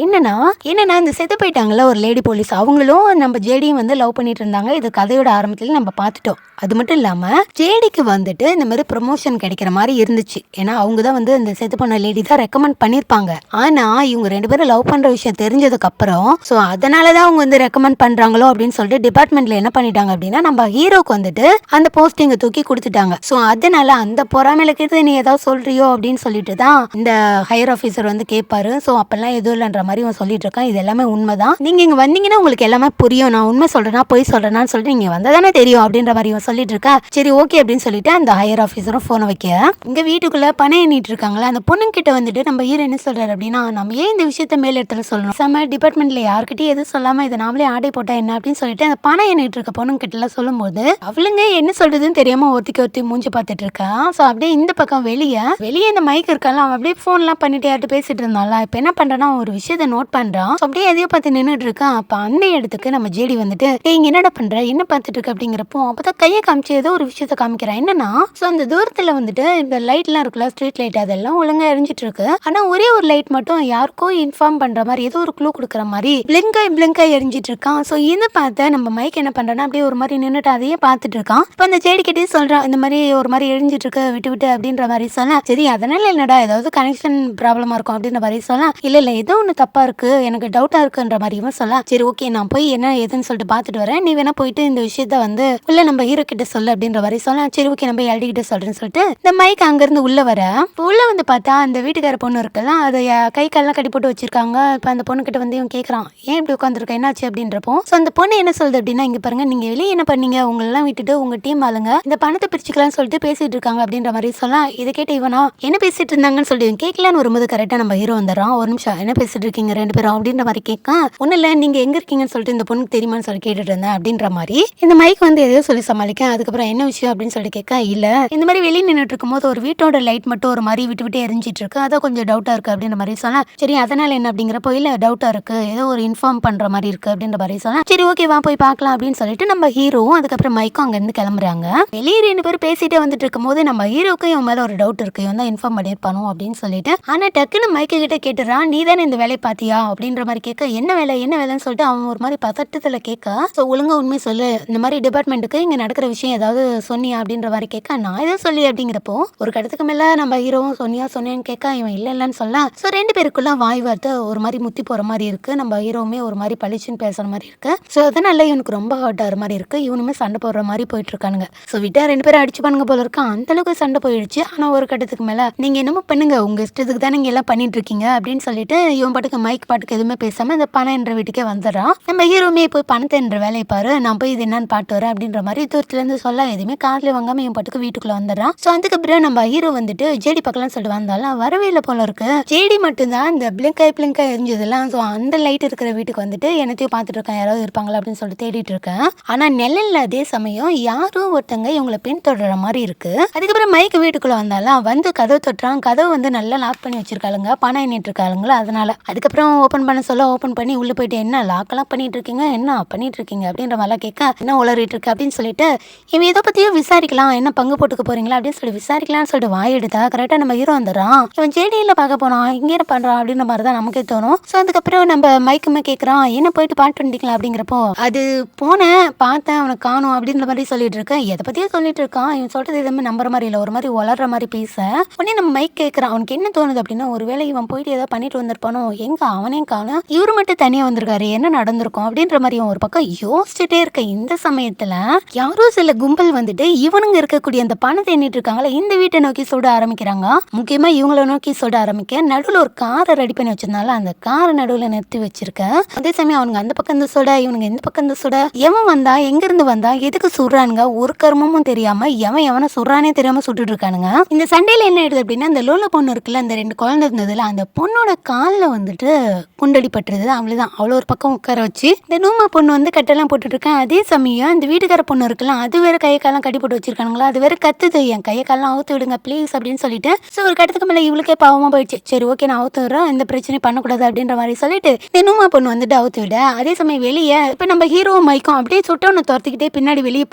என்னன்னா இந்த செத்து போயிட்டாங்கல்ல ஒரு லேடி போலீஸ், அவங்களும் நம்ம ஜேடியும் வந்து லவ் பண்ணிட்டு இருந்தாங்க. இது கதையோட ஆரம்பத்துல நம்ம பார்த்துட்டோம். அது மட்டும் இல்லாம ஜேடிக்கு வந்துட்டு இந்த மாதிரி ப்ரொமோஷன் கிடைக்கிற மாதிரி இருந்துச்சு, ஏன்னா அவங்க தான் வந்து இந்த செத்து பண்ண லேடி தான் ரெக்கமெண்ட் பண்ணிருப்பாங்க. ஆனா இவங்க 2 பேரும் லவ் பண்ற விஷயம் தெரிஞ்சதுக்கு அப்புறம் ஸோ அதனாலதான் அவங்க வந்து ரெக்கமெண்ட் பண்றாங்களோ அப்படின்னு சொல்லிட்டு டிபார்ட்மெண்ட்ல என்ன பண்ணிட்டாங்க அப்படின்னா, நம்ம ஹீரோக்கு வந்துட்டு அந்த போஸ்டிங்கை தூக்கி கொடுத்துட்டாங்க. ஸோ அதனால அந்த பொறாமையில கேட்டு நீ ஏதாவது சொல்றியோ அப்படின்னு சொல்லிட்டு தான் இந்த ஹையர் ஆஃபீஸர் வந்து கேட்பாரு. ஸோ அப்பெல்லாம் எதுவும் இல்லைன்ற மாதிரி அவன் சொல்லிட்டு இருக்கான். இது எல்லாமே உண்மைதான், நீங்க இங்க வந்தீங்கன்னா உங்களுக்கு எல்லாமே புரியும், நான் உண்மை சொல்றேன்னா பொய் சொல்றேன்னு சொல்லிட்டு நீங்க வந்ததானே தெரியும் அப்படின்ற மாதிரி சொல்லிட்டு இருக்கா. சரி ஓகே அப்படின்னு சொல்லிட்டு அந்த ஹையர் ஆஃபீஸரும் போனை வைக்க, இங்க வீட்டுக்குள்ள பணம் எண்ணிட்டு இருக்காங்களா அந்த பொண்ணு கிட்ட வந்துட்டு நம்ம ஹீரோ என்ன சொல்றாரு அப்படின்னா, நம்ம ஏன் இந்த விஷயத்த மேல இடத்துல சொல்லணும், செம்ம டிபார்ட்மெண்ட்ல யாருக்கிட்டையும் எதுவும் சொல்லாம இதை நாமளே ஆடை போட்டா என்ன அப்படின்னு சொல்லிட்டு அந்த பணம் எண்ணிட்டு இருக்க பொண்ணு கிட்ட எல்லாம் சொல்லும் போது அவளுங்க என்ன சொல்றதுன்னு தெரியாம ஒருத்தி மூஞ்சி பார்த்துட்டு இருக்கா. ஸோ அப்படியே இந்த பக்கம் வெளியே இந்த மைக் இருக்கலாம், அவன் அப்படியே போன் எல்லாம் பண்ணிட்டு யார்ட்டு பேசிட்டு இருந்தால, இப்ப என்ன பண்றான்னா ஒரு விஷயத்த நோட் பண்றான். அப்படியே எதையோ பார்த்து நின்றுட்டு இருக்கான். அப்ப அந்த இடத்துக்கு நம்ம ஜேடி வந்துட்டு இங்க என்னடா பண்ற என்ன பார்த்துட்டு இருக்க அப்படிங்கிறப்போ அப்பதான் கையை காமிச்சு ஏதோ ஒரு விஷயத்த காமிக்கிறான். என்னன்னா ஸோ அந்த தூரத்துல வந்துட்டு இந்த லைட் எல்லாம் இருக்குல்ல, ஸ்ட்ரீட் லைட், அதெல்லாம் ஒழுங்கா எரிஞ்சிட்டு இருக்கு. ஆனா ஒரே ஒரு லைட் மட்டும் யாருக்கோ இன்ஃபார்ம் பண்ற மாதிரி ஏதோ ஒரு க்ளூ கொடுக்குற மாதிரி பிளிங்கா எரிஞ்சிட்டு இருக்கான். ஸோ இதை பார்த்த நம்ம மைக் என்ன பண்றான்னா அப்படியே ஒரு மாதிரி நின்றுட்டு அதையே பார்த்துட்டு இருக்கான். இப்போ அந்த ஜேடி கிட்டே சொல்றான், இந்த மாதிரி ஒரு மாதிரி எரிஞ்சிட்டு இருக்கு விட்டு அப்படின்ற மாதிரி சொல்ல, சரி அதனால என்னடா ஏதாவது கனெக்ஷன் ப்ராப்ளமா இருக்கும் அப்படின்ற மாதிரி சொல்ல, இல்ல ஏதோ ஒன்று தப்பா இருக்கு எனக்கு டவுட்டா இருக்குன்ற மாதிரியும் சொல்ல, சரி ஓகே நான் போய் என்ன ஏதுன்னு சொல்லிட்டு பார்த்துட்டு வரேன், நீ வேணா போயிட்டு இந்த விஷயத்த வந்து உள்ள நம்ம ஹீரோ கிட்ட சொல்லு அப்படின்ற மாதிரி சொல்ல, சரி ஓகே நம்ம எல்டி கிட்ட சொல்றேன்னு சொல்லிட்டு இந்த மைக் அங்க அங்கேருந்து உள்ள வர உள்ள வந்து பார்த்தா அந்த வீட்டுக்கார பொண்ணு இருக்குல்ல, அதை கை கால்லாம் கட்டி போட்டு வச்சிருக்காங்க. இப்போ அந்த பொண்ணு கிட்ட வந்து இவன் கேட்குறான், ஏன் இப்படி உட்காந்துருக்க, என்னாச்சு அப்படின்றப்போ ஸோ அந்த பொண்ணு என்ன சொல்லுது அப்படின்னா, இங்கே பாருங்க, நீங்கள் வெளியே என்ன பண்ணீங்க, உங்களெல்லாம் விட்டுட்டு உங்கள் டீம் ஆளுங்க இந்த பணத்தை பிரிச்சுக்கலாம்னு சொல்லிட்டு பேசிட்டு இருக்காங்க அப்படின்ற மாதிரி சொல்லலாம். இதை கேட்டு இவனா என்ன பேசிட்டு இருந்தாங்கன்னு சொல்லி கேட்கலான்னு வரும்போது கரெக்டாக நம்ம ஹீரோ வந்துடுறான். ஒரு நிமிஷம், என்ன பேசிட்டு இருக்கீங்க ரெண்டு பேரும் அப்படின்ற மாதிரி கேட்க, ஒன்றும் இல்லை, நீங்கள் எங்கே இருக்கீங்கன்னு சொல்லிட்டு இந்த பொண்ணுக்கு தெரியுமான்னு சொல்லி கேட்டுட்டு இருந்தேன் அப்படின்ற மாதிரி இந்த மைக் வந்து எதையோ சொல்லி சமாளிக்க. அதுக்கப்புறம் என்ன விஷயம் அப்படின்னு சொல்லி கேட்க, இல்லை இந்த மாதிரி வெளியே நின்றுட்டு இருக்கும்போது ஒரு வீட்டோட லைட் மட்டும் ஒரு மாதிரி விட்டு விட்டு எரிஞ்சிட்டு இருக்கு, அதான் கொஞ்சம் டவுட்டா இருக்கு அப்படின்ற மாதிரி சொன்னா. சரி, அதனால என்ன அப்படிங்கிறப்போ, இல்ல டவுட்டா இருக்கு, ஏதோ ஒரு இன்ஃபார்ம் பண்ற மாதிரி இருக்கு அப்படின்ற மாதிரி சொன்னா. சரி, ஓகே, வா போய் பார்க்கலாம் அப்படின்னு சொல்லிட்டு நம்ம ஹீரோவும் அதுக்கப்புறம் மைக்கும் அங்க இருந்து கிளம்புறாங்க. வெளியே ரெண்டு பேரும் பேசிட்டே வந்துட்டு இருக்கும் போது நம்ம ஹீரோக்கு இவன் மேல ஒரு டவுட் இருக்கு, இவன் தான் இன்ஃபார்ம் பண்ணிருப்பானோ அப்படின்னு சொல்லிட்டு. ஆனா டக்குன்னு மைக்கு கிட்ட கேட்டுறான், நீ தானே இந்த வேலையை பாத்தியா அப்படின்ற மாதிரி கேட்க, என்ன வேலை என்ன வேலைன்னு சொல்லிட்டு அவன் ஒரு மாதிரி பதட்டத்துல கேட்க, ஸோ ஒழுங்கா உண்மை சொல்லு, இந்த மாதிரி டிபார்ட்மெண்ட்டுக்கு இங்க நடக்கிற விஷயம் ஏதாவது சொன்னியா அப்படின்ற மாதிரி கேட்க, நான் எதுவும் சொல்லி அப்படிங்கிறப்போ ஒரு கடத்துக்கு மேல நம்ம ஹீரோவும் சொன்னியான்னு கேட்க, இவன் இல்லைன்னு சொல்ல. ஸோ ரெண்டு பேருக்குள்ள வாய் வார்த்தை ஒரு மாதிரி முத்தி போற மாதிரி இருக்கு. நம்ம ஹீரோவுமே ஒரு மாதிரி பளிச்சுன்னு பேசுற மாதிரி இருக்கு. ஸோ அதனால இவனுக்கு ரொம்ப ஹர்ட் ஆகிற மாதிரி இருக்கு. இவனுமே சண்டை போடுற மாதிரி போயிட்டு இருக்கானுங்க. ஸோ விட்டா ரெண்டு பேரும் அடிச்சு பண்ணுங்க போல இருக்கு. அந்த அளவுக்கு சண்டை போயிடுச்சு. ஆனா ஒரு கட்டத்துக்கு மேல நீங்க என்னமோ பண்ணுங்க, உங்க இஷ்டத்துக்கு தான் நீங்க எல்லாம் பண்ணிட்டு இருக்கீங்க அப்படின்னு சொல்லிட்டு இவன் பாட்டுக்கு மைக் பாட்டுக்கு எதுவுமே பேசாம இந்த பணம் என்ற வீட்டுக்கே வந்துடுறான். நம்ம ஹீரோமே போய் பணத்தை என்ற வேலையை பாரு, நான் போய் இது என்னன்னு பாட்டு வரேன் அப்படின்ற மாதிரி தூரத்துல இருந்து சொல்ல, எதுவுமே காதுல வாங்காம இவன் பாட்டுக்கு வீட்டுக்குள்ள வந்துடுறான். ஸோ அதுக்கப்புறம் நம்ம ஹீரோ வந்துட்டு ஜேடி பக்கம்லாம் சொல்லிட்டு வந்தாலும் வரவே இல்லை போல இருக்கு. ஜேடி மட்டும்தான் இந்த பிளிங்கா எரிஞ்சதெல்லாம். ஸோ அந்த லைட் இருக்கிற வீட்டுக்கு வந்துட்டு என்னத்தையும் பார்த்துட்டு இருக்கேன், யாராவது இருப்பாங்களா அப்படின்னு சொல்லிட்டு தேடிட்டு இருக்கேன். ஆனா நெல்லில் அதே சமயம் யாரும் ஒருத்தங்க இவங்களை பின் தொடர மாதிரி இருக்கு. அதுக்கப்புறம் மைக்கு வீட்டுக்குள்ள வந்தாலும் வந்து கதவு தொட்டுறான். கதவு வந்து நல்லா லாக் பண்ணி வச்சிருக்காளுங்க, பணம் எண்ணிட்டு இருக்காளுங்களா, அதனால. அதுக்கப்புறம் ஓப்பன் பண்ண சொல்ல ஓப்பன் பண்ணி உள்ள போயிட்டு, என்ன லாக்கெல்லாம் பண்ணிட்டு இருக்கீங்க, என்ன பண்ணிட்டு இருக்கீங்க அப்படின்ற மாதிரிலாம் கேட்க, என்ன உளறிட்டு இருக்கு அப்படின்னு சொல்லிட்டு இவன் இதை பத்தியும் விசாரிக்கலாம், என்ன பங்கு போட்டுக்க போறீங்களா அப்படின்னு சொல்லி விசாரிக்கலாம்னு சொல்லிட்டு வாய் எடுத்தா கரெக்டா நம்ம ஹீரோ வந்துடுறான். இவன் ஜேடியில பார்க்க போனான், இங்கே என்ன பண்றான் அப்படின்ற மாதிரி தான் நமக்கே தோணும். ஸோ அதுக்கப்புறம் நம்ம மைக்குமே கேட்குறான், என்ன போயிட்டு பாட்டு வண்டிக்கலாம் அப்படிங்கிறப்போ, அது போனேன் பார்த்தேன் அவனை காணும் அப்படின்ற மாதிரி சொல்லிட்டு இருக்கேன். எதை பத்தியும் சொல்லிட்டு இருக்கான். இவன் சொல்றது எதுவுமே நம்புற மாதிரி இல்லை, ஒரு மாதிரி வளர்ற மாதிரி பேச. உடனே நம்ம மைக் கேட்குறான், அவனுக்கு என்ன தோணுது அப்படின்னா, ஒருவேளை இவன் போயிட்டு ஏதாவது பண்ணிட்டு வந்திருப்பானோ, எங்க அவனையும் காணும், இவரு மட்டும் தனியா வந்திருக்காரு, என்ன நடந்திருக்கும் அப்படின்ற மாதிரி ஒரு பக்கம் யோசிச்சுட்டே இருக்க. இந்த சமயத்துல யாரோ சில கும்பல் வந்துட்டு இவனுங்க இருக்கக்கூடிய அந்த பணத்தை எண்ணிட்டு இருக்காங்களா, இந்த வீட்டை நோக்கி சுட ஆரம்பிக்கிறாங்க. முக்கியமா இவங்களை நோக்கி சுட ஆரம்பிக்க நடுவில் ஒரு காரை ரெடி பண்ணி வச்சிருந்தாலும் அந்த காரை நடுவில் நிறுத்தி வச்சிருக்கேன். அதே சமயம் அவனுங்க அந்த பக்கம் இந்த சுட, இவனுங்க இந்த பக்கம் இந்த சுட. எவன் வந்தா, எங்க இருந்து வந்தா, எதுக்கு சுடுறானுங்க, ஒரு கர்மமும் தெரியாம எவனை சுடுறானே தெரியாம சுட்டுட்டு இருக்கானுங்க. இந்த சண்டையில என்ன ஆயிடுது அப்படின்னா, அந்த லோல பொண்ணு இருக்குல்ல, அந்த ரெண்டு குழந்தை இருந்ததுல, அந்த பொண்ணோட காலில் வந்துட்டு குண்டடி பட்டுருது. அவ்வளவுதான், அவ்வளோ ஒரு பக்கம் உட்கார வச்சு இந்த நூமா பொண்ணு வந்து கட்டெல்லாம் போட்டுட்டு இருக்கேன். அதே சமயம் இந்த வீட்டுக்கார பொண்ணு இருக்கலாம், அது வேற கையை காலம் கட்டி போட்டு வச்சிருக்கானுங்களா, அது வேற கத்துது, என் கையை காலம் அவுத்து விடுங்க ப்ளீஸ் அப்படின்னு சொல்லிட்டு. ஸோ ஒரு கட்டத்துக்கு மேலே இவளுக்கே பாவமா போயிடுச்சு. சரி ஓகே, நான் அவுத்து விடுறேன், இந்த பிரச்சனையும் பண்ணக்கூடாது அப்படின்ற மாதிரி சொல்லிட்டு இந்த நூமா பொண்ணு வந்துட்டு அவுத்து விட. அதே சமயம் வெளியே இப்போ நம்ம ஹீரோ மைக்கும் அப்படியே சுட்டவனை துரத்திக்கிட்டே பின்னாடி வெளியே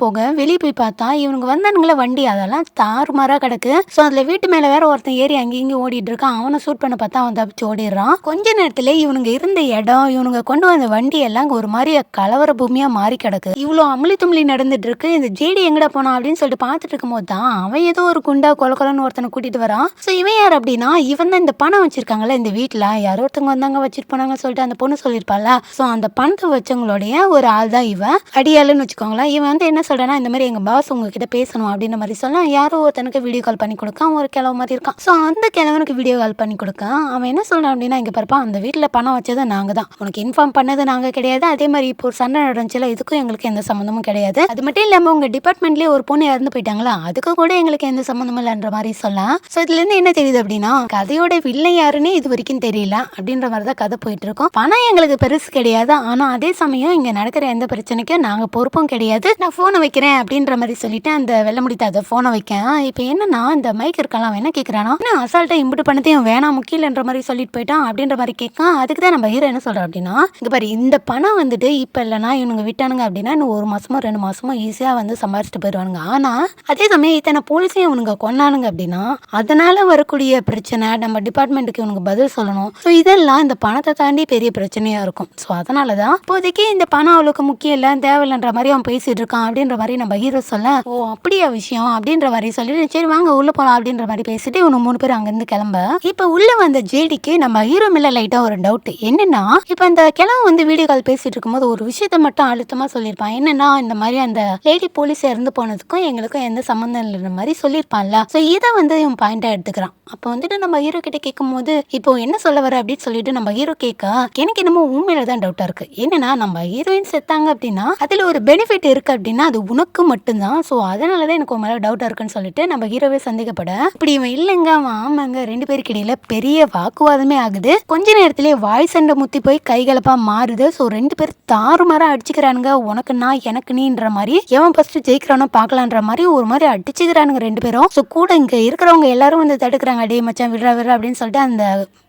போய் பார்த்தா இவனுக்கு வந்தானுங்களா வண்டி, அதெல்லாம் தாறுமாறா கிடக்கு. ஸோ அதுல வீட்டு மேல வேற ஒருத்தன் ஏறி அங்கேயும் ஓடிட்டு இருக்கான். அவனை சூட் பண்ண பார்த்தா அவன் தப்பிச்சு ஓடிடுறான். கொஞ்ச நேரத்துல இவனுங்க இருந்த இடம், இவனுங்க கொண்டு வந்த வண்டி எல்லாம் ஒரு மாதிரி கலவர பூமியா மாறி கிடக்கு. இவ்வளோ அமளி தும்ளி நடந்துட்டு இருக்கு. இந்த ஜேடி எங்கடா போனா அப்படின்னு சொல்லிட்டு பார்த்துட்டு இருக்கும் போது தான் அவன் ஏதோ ஒரு குண்டா கொலன்னு ஒருத்தனை கூட்டிட்டு வரான். ஸோ இவன் யார் அப்படின்னா, இவன் தான் இந்த பணம் வச்சிருக்காங்கல்ல இந்த வீட்டுல, யாரோ ஒருத்தவங்க வந்தாங்க வச்சுட்டு போனாங்கன்னு சொல்லிட்டு அந்த பொண்ணு சொல்லியிருப்பாள். ஸோ அந்த பணத்தை வச்சவங்களுடைய ஒரு ஆள் தான் இவன், அடியாளுன்னு வச்சுக்கோங்களேன். இவன் வந்து என்ன சொல்றானா, இந்த மாதிரி எங்க பாஸ் உங்ககிட்ட பேசணும் அப்படின்ற மாதிரி சொல்ல, யாரோ ஒருத்தனுக்கு வீடியோ கால் பண்ணி கொடுக்கான், ஒரு கிழவு மாதிரி இருக்கான். ஸோ அந்த கிழவனுக்கு வீடியோ கால் பண்ணி கொடுக்கான். அவன் என்ன சொல்றான் அப்படின்னா, இங்க பாருப்பா, அந்த வீட்டில் பணம் வச்சது நாங்க தான், உனக்கு இன்ஃபார்ம் பண்ணது நாங்க கிடையாது. அதே மாதிரி இப்போ ஒரு சண்டை நடந்துச்சுல, இதுக்கும் எங்களுக்கு எந்த சம்மந்தமும் கிடையாது. அது மட்டும் இல்லாம உங்க டிபார்ட்மெண்ட்லயே ஒரு பொண்ணு இறந்து போயிட்டாங்களா, அதுக்கு கூட எங்களுக்கு எந்த சம்மந்தமும் இல்லைன்ற மாதிரி சொல்லலாம். ஸோ இதுல இருந்து என்ன தெரியுது அப்படின்னா, கதையோட வில்லை யாருன்னு இது வரைக்கும் தெரியல அப்படின்ற மாதிரி தான் கதை போயிட்டு இருக்கோம். பணம் எங்களுக்கு பெருசு கிடையாது, ஆனா அதே சமயம் இங்க நடக்கிற எந்த பிரச்சனைக்கும் நாங்க பொறுப்பும் கிடையாது. நான் போனை வைக்கிறேன் அப்படின்ற மாதிரி சொல்லிட்டு அந்த வெள்ள முடித்த அதை போனை வைக்கேன். இப்போ என்னன்னா, இந்த மைக் இருக்கலாம், அவன் என்ன கேட்கறானா, அசால்ட்டா இம்பிட்டு பண்ணத்தையும் வேணாம் முக்கியலன்ற மாதிரி சொல்லிட்டு போயிட்டான் அப்படின்ற மாதிரி கேட்கான். அதுக்கு தான் நம்ம ஹீரோ என்ன சொல்றோம் அப்படின்னா, இங்க பாரு, இந்த பணம் வந்துட்டு இப்ப இல்லைன்னா இவனுங்க விட்டானுங்க அப்படின்னா இன்னும் 1 மாசமோ 2 மாசமோ ஈஸியா வந்து சம்பாரிச்சுட்டு போயிடுவானுங்க. ஆனா அதே சமயம் இத்தனை போலீஸையும் இவனுங்க கொண்டானுங்க அப்படின்னா அதனால வரக்கூடிய பிரச்சனை நம்ம டிபார்ட்மெண்ட்டுக்கு இவனுக்கு பதில் சொல்லணும். ஸோ இதெல்லாம் இந்த பணத்தை தாண்டி பெரிய பிரச்சனையா இருக்கும். ஸோ அதனாலதான் இப்போதைக்கு இந்த பணம் அவளுக்கு முக்கியம் இல்லை, தேவையில்லைன்ற மாதிரி அவன் பேசிட்டு இருக்கான் அப்படின்ற மாதிரி நம்ம ஹீரோ சொல்ல, ஓ அப்படியா விஷயம் அப்படின்ற மாதிரி சொல்லிட்டு சரி வாங்க உள்ள போலாம் அப்படின்ற மாதிரி பேசிட்டு இவனு 3 பேர் அங்கிருந்து கிளம்ப. இப்ப உள்ள வந்த ஜேடிக்கு நம்ம ஹீரோ மேல லைட்டா ஒரு டவுட். என்னன்னா, இப்ப அந்த கிழவன் வந்து வீடியோ கால் பேசிட்டு இருக்கும்போது ஒரு விஷயத்த மட்டும் அழுத்தமா சொல்லியிருப்பான். என்னன்னா, இந்த மாதிரி அந்த லேடி போலீஸ் இறந்து போனதுக்கும் எங்களுக்கும் எந்த சம்பந்தம் இல்லைன்ற மாதிரி சொல்லியிருப்பான்ல. ஸோ ஸோ இதை வந்து இவன் பாயிண்டா எடுத்துக்கிறான். அப்போ வந்துட்டு நம்ம ஹீரோ கிட்ட கேட்கும்போது இப்போ என்ன சொல்ல வர அப்படின்னு சொல்லிட்டு நம்ம ஹீரோ கேட்க எனக்கு என்னமோ உண்மையில தான் டவுட்டா இருக்கு. என்னன்னா நம்ம ஹீரோயின் செத்தாங்க அப்படின்னா அதுல ஒரு பெனிஃபிட் இருக்கு அப்படின்னா அது உனக்கு மட்டும்தான். ஸோ அதனாலதான் எனக்கு உன் மேல டவுட்டா இருக்குன்னு சொல்லிட்டு நம்ம ஹீரோவே சந்தேகப்பட இப்படி இவன் இல்லைங்க அவன் ஆமாங்க 2 பேருக்கு இடையில பெரிய வாக்குவாதமே ஆகுது. கொஞ்ச நேரத்திலே வாய் சண்டை முத்தி போய் கைகலப்பா மாறுது. ஸோ 2 பேர் தாறுமாறா அடிச்சுக்கிறானுங்க. உனக்கு நான் எனக்கு நீன்ற மாதிரி எவன் ஃபர்ஸ்ட் ஜெயிக்கிறானோ பார்க்கலான்ற மாதிரி ஒரு மாதிரி அடிச்சுக்கிறானுங்க 2 பேரும். ஸோ கூட இங்க இருக்கிறவங்க எல்லாரும் வந்து தடுக்கிறாங்க. டே மச்சான் விடுறா விடுறா அப்படின்னு சொல்லிட்டு அந்த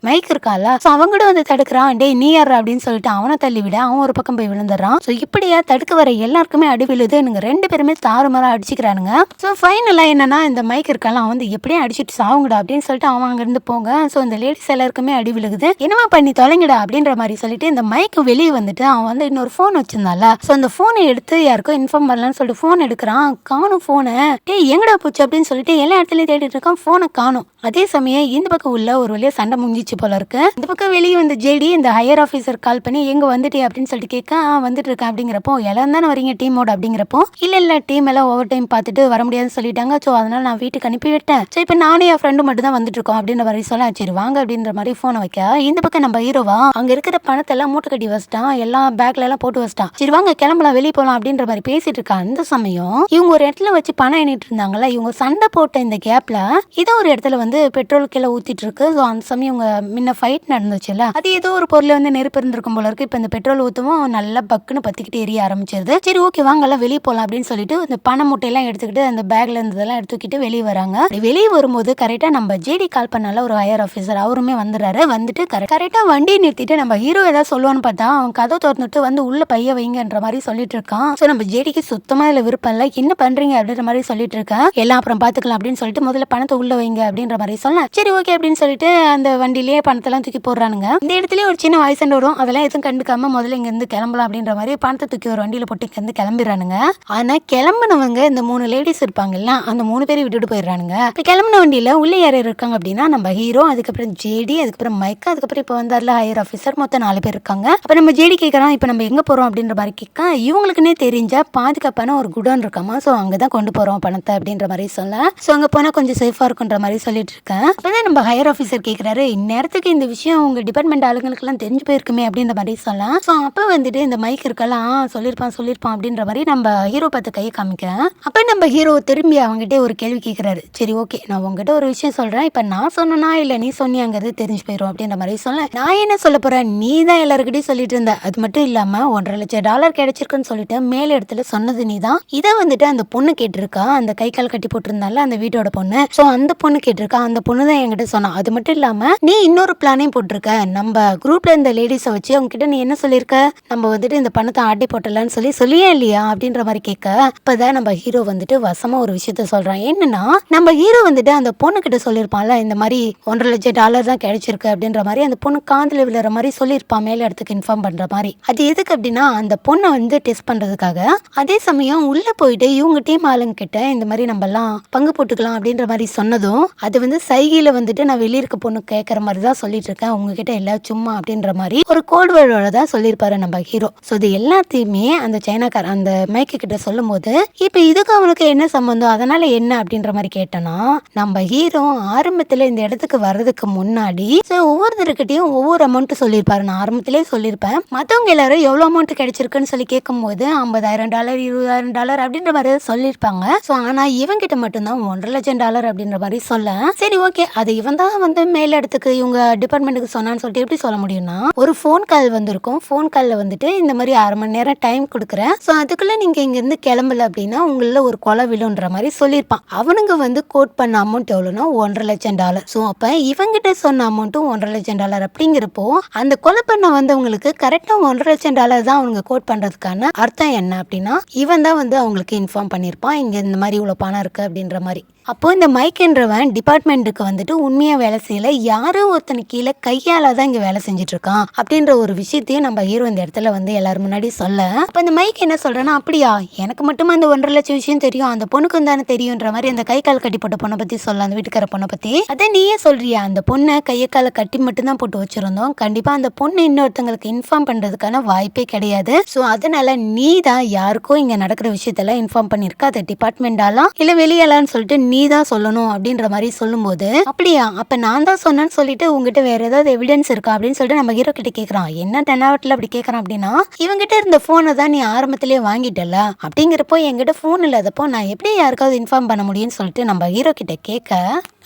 மைக் இருக்கால ஸோ அவங்கூட வந்து தடுக்கிறான். டே நீ யார் அப்படின்னு சொல்லிட்டு அவனை தள்ளி விட அவன் ஒரு பக்கம் போய் விழுந்துடுறான். ஸோ இப்படியா தடுக்க வர எல்லாருக்குமே அடி விழுது. எனக்கு 2 பேருமே தாறுமாறா அடிச்சுக்கிறானுங்க. ஸோ ஃபைனலா என்னன்னா இந்த மைக் இருக்கால அவன் வந்து எப்படியும் அடிச்சுட்டு சாவுங்கடா அப்படின்னு சொல்லிட்டு அவன் அங்கிருந்து போங்க. ஸோ இந்த லேடிஸ் எல்லாருக்குமே அடி விழுகுது. என்னமா பண்ணி தொலைங்கடா அப்படின்ற மாதிரி சொல்லிட்டு இந்த மைக் வெளியே வந்துட்டு அவன் வந்து இன்னொரு ஃபோன் வச்சிருந்தால ஸோ அந்த ஃபோனை எடுத்து யாருக்கும் இன்ஃபார்ம் பண்ணலான்னு சொல்லிட்டு ஃபோன் எடுக்கிறான். காணும் ஃபோனை. டே எங்கடா போச்சு அப்படின்னு சொல்லிட்டு எல்லா இடத்துலயும் தேடிட்டு இருக்கான். ஃபோனை காணும். அதே சமயம் இந்த பக்கம் உள்ள ஒரு வழியா சண்டை முடிஞ்சிச்சு போல இருக்கு. இந்த பக்கம் வெளியே வந்து ஜேடி இந்த ஹையர் ஆஃபீஸர் கால் பண்ணி எங்க வந்துட்டே அப்படின்னு சொல்லிட்டு கேட்க வந்துட்டு இருக்கேன் அப்படிங்கிறப்போ எல்லாம் தானே வரீங்க டீமோட அப்படிங்கிறப்போ இல்ல டீம் எல்லாம் ஓவர் டைம் பார்த்துட்டு வர முடியாதுன்னு சொல்லிட்டாங்க. ஸோ அதனால நான் வீட்டுக்கு அனுப்பி விட்டேன். ஸோ இப்போ நானே என் ஃப்ரெண்டு மட்டும் தான் வந்துட்டு இருக்கோம் அப்படின்ற மாதிரி சொல்ல சரி வாங்க அப்படின்ற மாதிரி போனை வைக்க இந்த பக்கம் நம்ம ஹீரோவா அங்க இருக்கிற பணத்தை எல்லாம் மூட்டை கட்டி வச்சிட்டான். எல்லாம் பேக்ல எல்லாம் போட்டு வச்சிட்டான். சரி வாங்க கிளம்பலாம் வெளியே போகலாம் அப்படின்ற மாதிரி பேசிட்டு இருக்கான். அந்த சமயம் இவங்க ஒரு இடத்துல வச்சு பணம் எண்ணிட்டு இருந்தாங்கல்ல இவங்க சண்டை போட்ட இந்த கேப்ல இதோ ஒரு இடத்துல வந்து பெட்ரோல் கீழே ஊத்திட்டு இருக்கு. ஸோ அந்த சமயம் இவங்க முன்ன ஃபைட் நடந்துச்சுல்ல அது ஏதோ ஒரு பொருள் வந்து நெருப்பு இருந்திருக்கும் போல இருக்கு. இப்போ இந்த பெட்ரோல் ஊற்றவும் நல்லா பக்குன்னு பத்திக்கிட்டு எரிய ஆரம்பிச்சிருது. சரி ஓகே வாங்கலாம் வெளியே போகலாம் அப்படின்னு சொல்லிட்டு இந்த பண மூட்டையெல்லாம் எடுத்துக்கிட்டு அந்த பேக்ல இருந்ததெல்லாம் எடுத்துக்கிட்டு வெளியே வராங்க. வெளியே வரும்போது கரெக்டா நம்ம ஜேடி கால் பண்ணால ஒரு ஹையர் ஆஃபீஸர் அவருமே வந்துடுறாரு. வந்துட்டு கரெக்டா வண்டியை நிறுத்திட்டு நம்ம ஹீரோ ஏதாவது சொல்லுவான்னு பார்த்தா அவன் கதை திறந்துட்டு வந்து உள்ள பைய வைங்கன்ற மாதிரி சொல்லிட்டு இருக்கான். ஸோ நம்ம ஜேடிக்கு சுத்தமா இதுல விருப்பம் இல்லை. என்ன பண்றீங்க அப்படின்ற மாதிரி சொல்லிட்டு இருக்கேன். எல்லாம் அப்புறம் பாத்துக்கலாம் அப்படின்னு சொல்லிட்டு முதல்ல பணத்தை உள்ள வைங்க அப்படின்ற மாதிரி சொல்ல சரி ஓகே அப்படின்னு சொல்லிட்டு அந்த வண்டியிலேயே பணத்தெல்லாம் தூக்கி போடுறானுங்க. இந்த இடத்துல ஒரு சின்ன வாய்ஸ் வரும். அதெல்லாம் எதுவும் கண்டுக்காம முதல்ல இங்க இருந்து கிளம்பலாம் அப்படின்ற மாதிரி பணத்தை தூக்கி ஒரு வண்டியில போட்டு இங்க இருந்து கிளம்பிடுறானுங்க. ஆனா கிளம்புனவங்க இந்த 3 லேடிஸ் இருப்பாங்கல்ல அந்த 3 பேரை விட்டுட்டு போயிடுறானுங்க. இப்ப கிளம்புன வண்டியில உள்ள யார் இருக்காங்க அப்படின்னா நம்ம ஹீரோ, அதுக்கப்புறம் ஜேடி, அதுக்கப்புறம் மைக், அதுக்கப்புறம் இப்ப வந்தார்ல ஹையர் ஆஃபீஸர், மொத்தம் 4 பேர் இருக்காங்க. அப்ப நம்ம ஜேடி கேட்கறான் இப்ப நம்ம எங்க போறோம் அப்படின்ற மாதிரி கேட்க இவங்களுக்குன்னே தெரிஞ்ச பாதுகாப்பான ஒரு குடோன் இருக்காமா. ஸோ அங்கதான் கொண்டு போறோம் பணத்தை அப்படின்ற மாதிரி சொல்ல ஸோ அங்க போனா கொஞ்சம் சேஃபா இருக்குன்ற மாதிரி சொல்லிட்டு இருக்கேன். அப்பதான் நம்ம ஹையர் ஆஃபீஸர் கேட்கிறாரு இந்நேரத்துக்கு இந்த விஷயம் உங்க டிபார்ட்மெண்ட் ஆளுங்களுக்கு எல்லாம் தெரிஞ்சு போயிருக்குமே அப்படின்ற மாதிரி சொல்லலாம். ஸோ அப்ப வந்துட்டு இந்த மைக் இருக்கலாம் சொல்லிருப்பான் அப்படின்ற மாதிரி நம்ம ஹீரோ பார்த்து கையை காமிக்கிறேன். அப்ப நம்ம ஹீரோ திரும்பி அவங்ககிட்ட ஒரு கேள்வி கேட்கிறாரு. சரி ஓகே நான் உங்ககிட்ட ஒரு விஷயம் சொல்றேன். இப்ப நான் சொன்னா இல்ல நீ சொன்னியாங்கிறது தெரிஞ்சு போயிடும் அப்படின்ற மாதிரி சொல்ல நான் என்ன சொல்ல போறேன் நீ தான் எல்லாருக்கிட்டையும் சொல்லிட்டு இருந்த. அது மட்டும் இல்லாம $1,50,000 கிடைச்சிருக்குன்னு சொல்லிட்டு மேல இடத்துல சொன்னது நீ தான். இதை வந்துட்டு அந்த பொண்ணு கேட்டிருக்கா. அந்த கை கால் கட்டி போட்டிருந்தால அந்த வீட்டோட பொண்ணு. ஸோ அந்த பொண்ணு கேட்டிருக்கா. அந்த பொண்ணு தான் என்கிட்ட சொன்னா. அது மட்டும் இல்லாம நீ இன்னொரு பிளானையும் போட்டிருக்க. நம்ம குரூப்ல இந்த லேடிஸை வச்சு அவங்க கிட்ட நீ என்ன சொல்லியிருக்க நம்ம வந்துட்டு இந்த பணத்தை ஆட்டி போட்டலான்னு சொல்லியே இல்லையா அப்படின்ற மாதிரி கேட்க இப்பதான் நம்ம ஹீரோ வந்துட்டு வசமா ஒரு விஷயத்த சொல்றான். என்னன்னா நம்ம ஹீரோ வந்துட்டு அந்த பொண்ணு கிட்ட சொல்லியிருப்பான்ல இந்த மாதிரி $1,50,000 தான் கிடைச்சிருக்கு அப்படின்ற மாதிரி அந்த பொண்ணு காதுல விழுற மாதிரி சொல்லியிருப்பான் மேல இடத்துக்கு இன்ஃபார்ம் பண்ற மாதிரி. அது எதுக்கு அப்படின்னா அந்த பொண்ணை வந்து டெஸ்ட் பண்றதுக்காக. அதே சமயம் உள்ள போயிட்டு இவங்க டீம் ஆளுங்க கிட்ட இந்த மாதிரி நம்ம எல்லாம் பங்கு போட்டுக்கலாம் அப்படின்ற மாதிரி சொன்னதும் அது வந்து சைகையில வந்துட்டு நான் வெளியே இருக்க பொண்ணு கேட்கற மாதிரி தான் சொல்லிட்டு இருக்கேன் உங்ககிட்ட எல்லாம் சும்மா அப்படின்ற மாதிரி ஒரு கோட் வேர்டோட தான் சொல்லியிருப்பாரு நம்ம ஹீரோ. ஸோ இது எல்லாத்தையுமே அந்த சைனாக்கார அந்த மைக்கு கிட்ட சொல்லும் போது இப்ப இதுக்கு அவனுக்கு என்ன சம்பந்தம் அதனால என்ன அப்படின்ற மாதிரி கேட்டனா நம்ம ஹீரோ ஆரம்பத்துல இந்த இடத்துக்கு வர்றதுக்கு முன்னாடி ஒவ்வொருத்தருக்கிட்டையும் ஒவ்வொரு அமௌண்ட் சொல்லியிருப்பாரு. நான் ஆரம்பத்திலே சொல்லியிருப்பேன். மற்றவங்க எல்லாரும் எவ்வளவு அமௌண்ட் கிடைச்சிருக்குன்னு சொல்லி கேட்கும் போது $50,000 $20,000 அப்படின்ற மாதிரி சொல்லியிருப்பாங்க. ஸோ ஆனா இவன் கிட்ட மட்டும்தான் $1,00,000 அப்படின்ற மாதிரி சொல்ல சரி ஓகே அது இவன் தான் வந்து மேல இடத்துக்கு இவங்க டிபார்ட்மெண்ட்டுக்கு சொன்னான்னு சொல்லிட்டு எப்படி சொல்ல முடியும்னா ஒரு ஃபோன் கால் வந்திருக்கும். ஃபோன் கால்ல வந்துட்டு இந்த மாதிரி 1/2 மணி நேரம் டைம் கொடுக்குறேன். ஸோ அதுக்குள்ள நீங்க இங்க இருந்து கிளம்பல அப்படின்னா உங்கள ஒரு கொலை விழுன்ற மாதிரி சொல்லியிருப்பான். அவனுங்க வந்து கோட் பண்ண அமௌண்ட் எவ்வளோன்னா $1,00,000. ஸோ அப்ப இவங்கிட்ட சொன்ன அமௌண்ட்டும் $1,00,000 அப்படிங்கிறப்போ அந்த கொலை பண்ண வந்தவங்களுக்கு கரெக்டா $1,00,000 தான் அவங்க கோட் பண்றதுக்கான அர்த்தம் என்ன அப்படின்னா இவன் தான் வந்து அவங்களுக்கு இன்ஃபார்ம் பண்ணியிருப்பான் இங்க இந்த மாதிரி இவ்வளவு பணம் இருக்கு அப்படின்ற மாதிரி. அப்போ இந்த மைக்ன்றவன் டிபார்ட்மெண்ட்டுக்கு வந்துட்டு உண்மையா வேலை செய்யல யாரோ ஒருத்தனு கீழே கையால தான் இங்க வேலை செஞ்சுட்டு இருக்கான் அப்படின்ற ஒரு விஷயத்தையும் நம்ம ஹீரோ இந்த இடத்துல வந்து எல்லாரும் முன்னாடி சொல்ல அப்ப இந்த மைக் என்ன சொல்றேன்னா அப்படியா எனக்கு மட்டுமா அந்த 1,50,000 விஷயம் தெரியும் அந்த பொண்ணுக்கு தானே தெரியும்ன்ற மாதிரி அந்த கை கால் கட்டி போட்ட பொண்ணை பத்தி சொல்ல அந்த வீட்டுக்கார பொண்ணை பத்தி அதை நீயே சொல்றியா அந்த பொண்ணை கையை காலை கட்டி மட்டும் தான் போட்டு வச்சிருந்தோம். கண்டிப்பா அந்த பொண்ணு இன்னொருத்தங்களுக்கு இன்ஃபார்ம் பண்றதுக்கான வாய்ப்பே கிடையாது. ஸோ அதனால நீ தான் யாருக்கோ இங்க நடக்கிற விஷயத்தெல்லாம் இன்ஃபார்ம் பண்ணிருக்க அதை டிபார்ட்மெண்டாலாம் இல்ல வெளியாலான்னு சொல்லிட்டு நீ நீ தான் சொல்லணும் அப்படின்ற மாதிரி சொல்லும்போது, அப்படியா அப்ப நான் தான் சொன்னேன்னு சொல்லிட்டு உங்ககிட்ட வேற ஏதாவது எவிடன்ஸ் இருக்கா அப்படின்னு சொல்லிட்டு நம்ம ஹீரோ கிட்ட கேக்குறான். என்ன தென்னாவட்டில் அப்படி கேட்கறான் அப்படின்னா, இவங்கிட்ட இருந்த போனை தான் நீ ஆரம்பத்திலேயே வாங்கிட்டல, அப்படிங்கிறப்போ என்கிட்ட போன் இல்லாதப்போ நான் எப்படி யாருக்காவது இன்ஃபார்ம் பண்ண முடியும்னு சொல்லிட்டு நம்ம ஹீரோ கிட்ட கேட்க,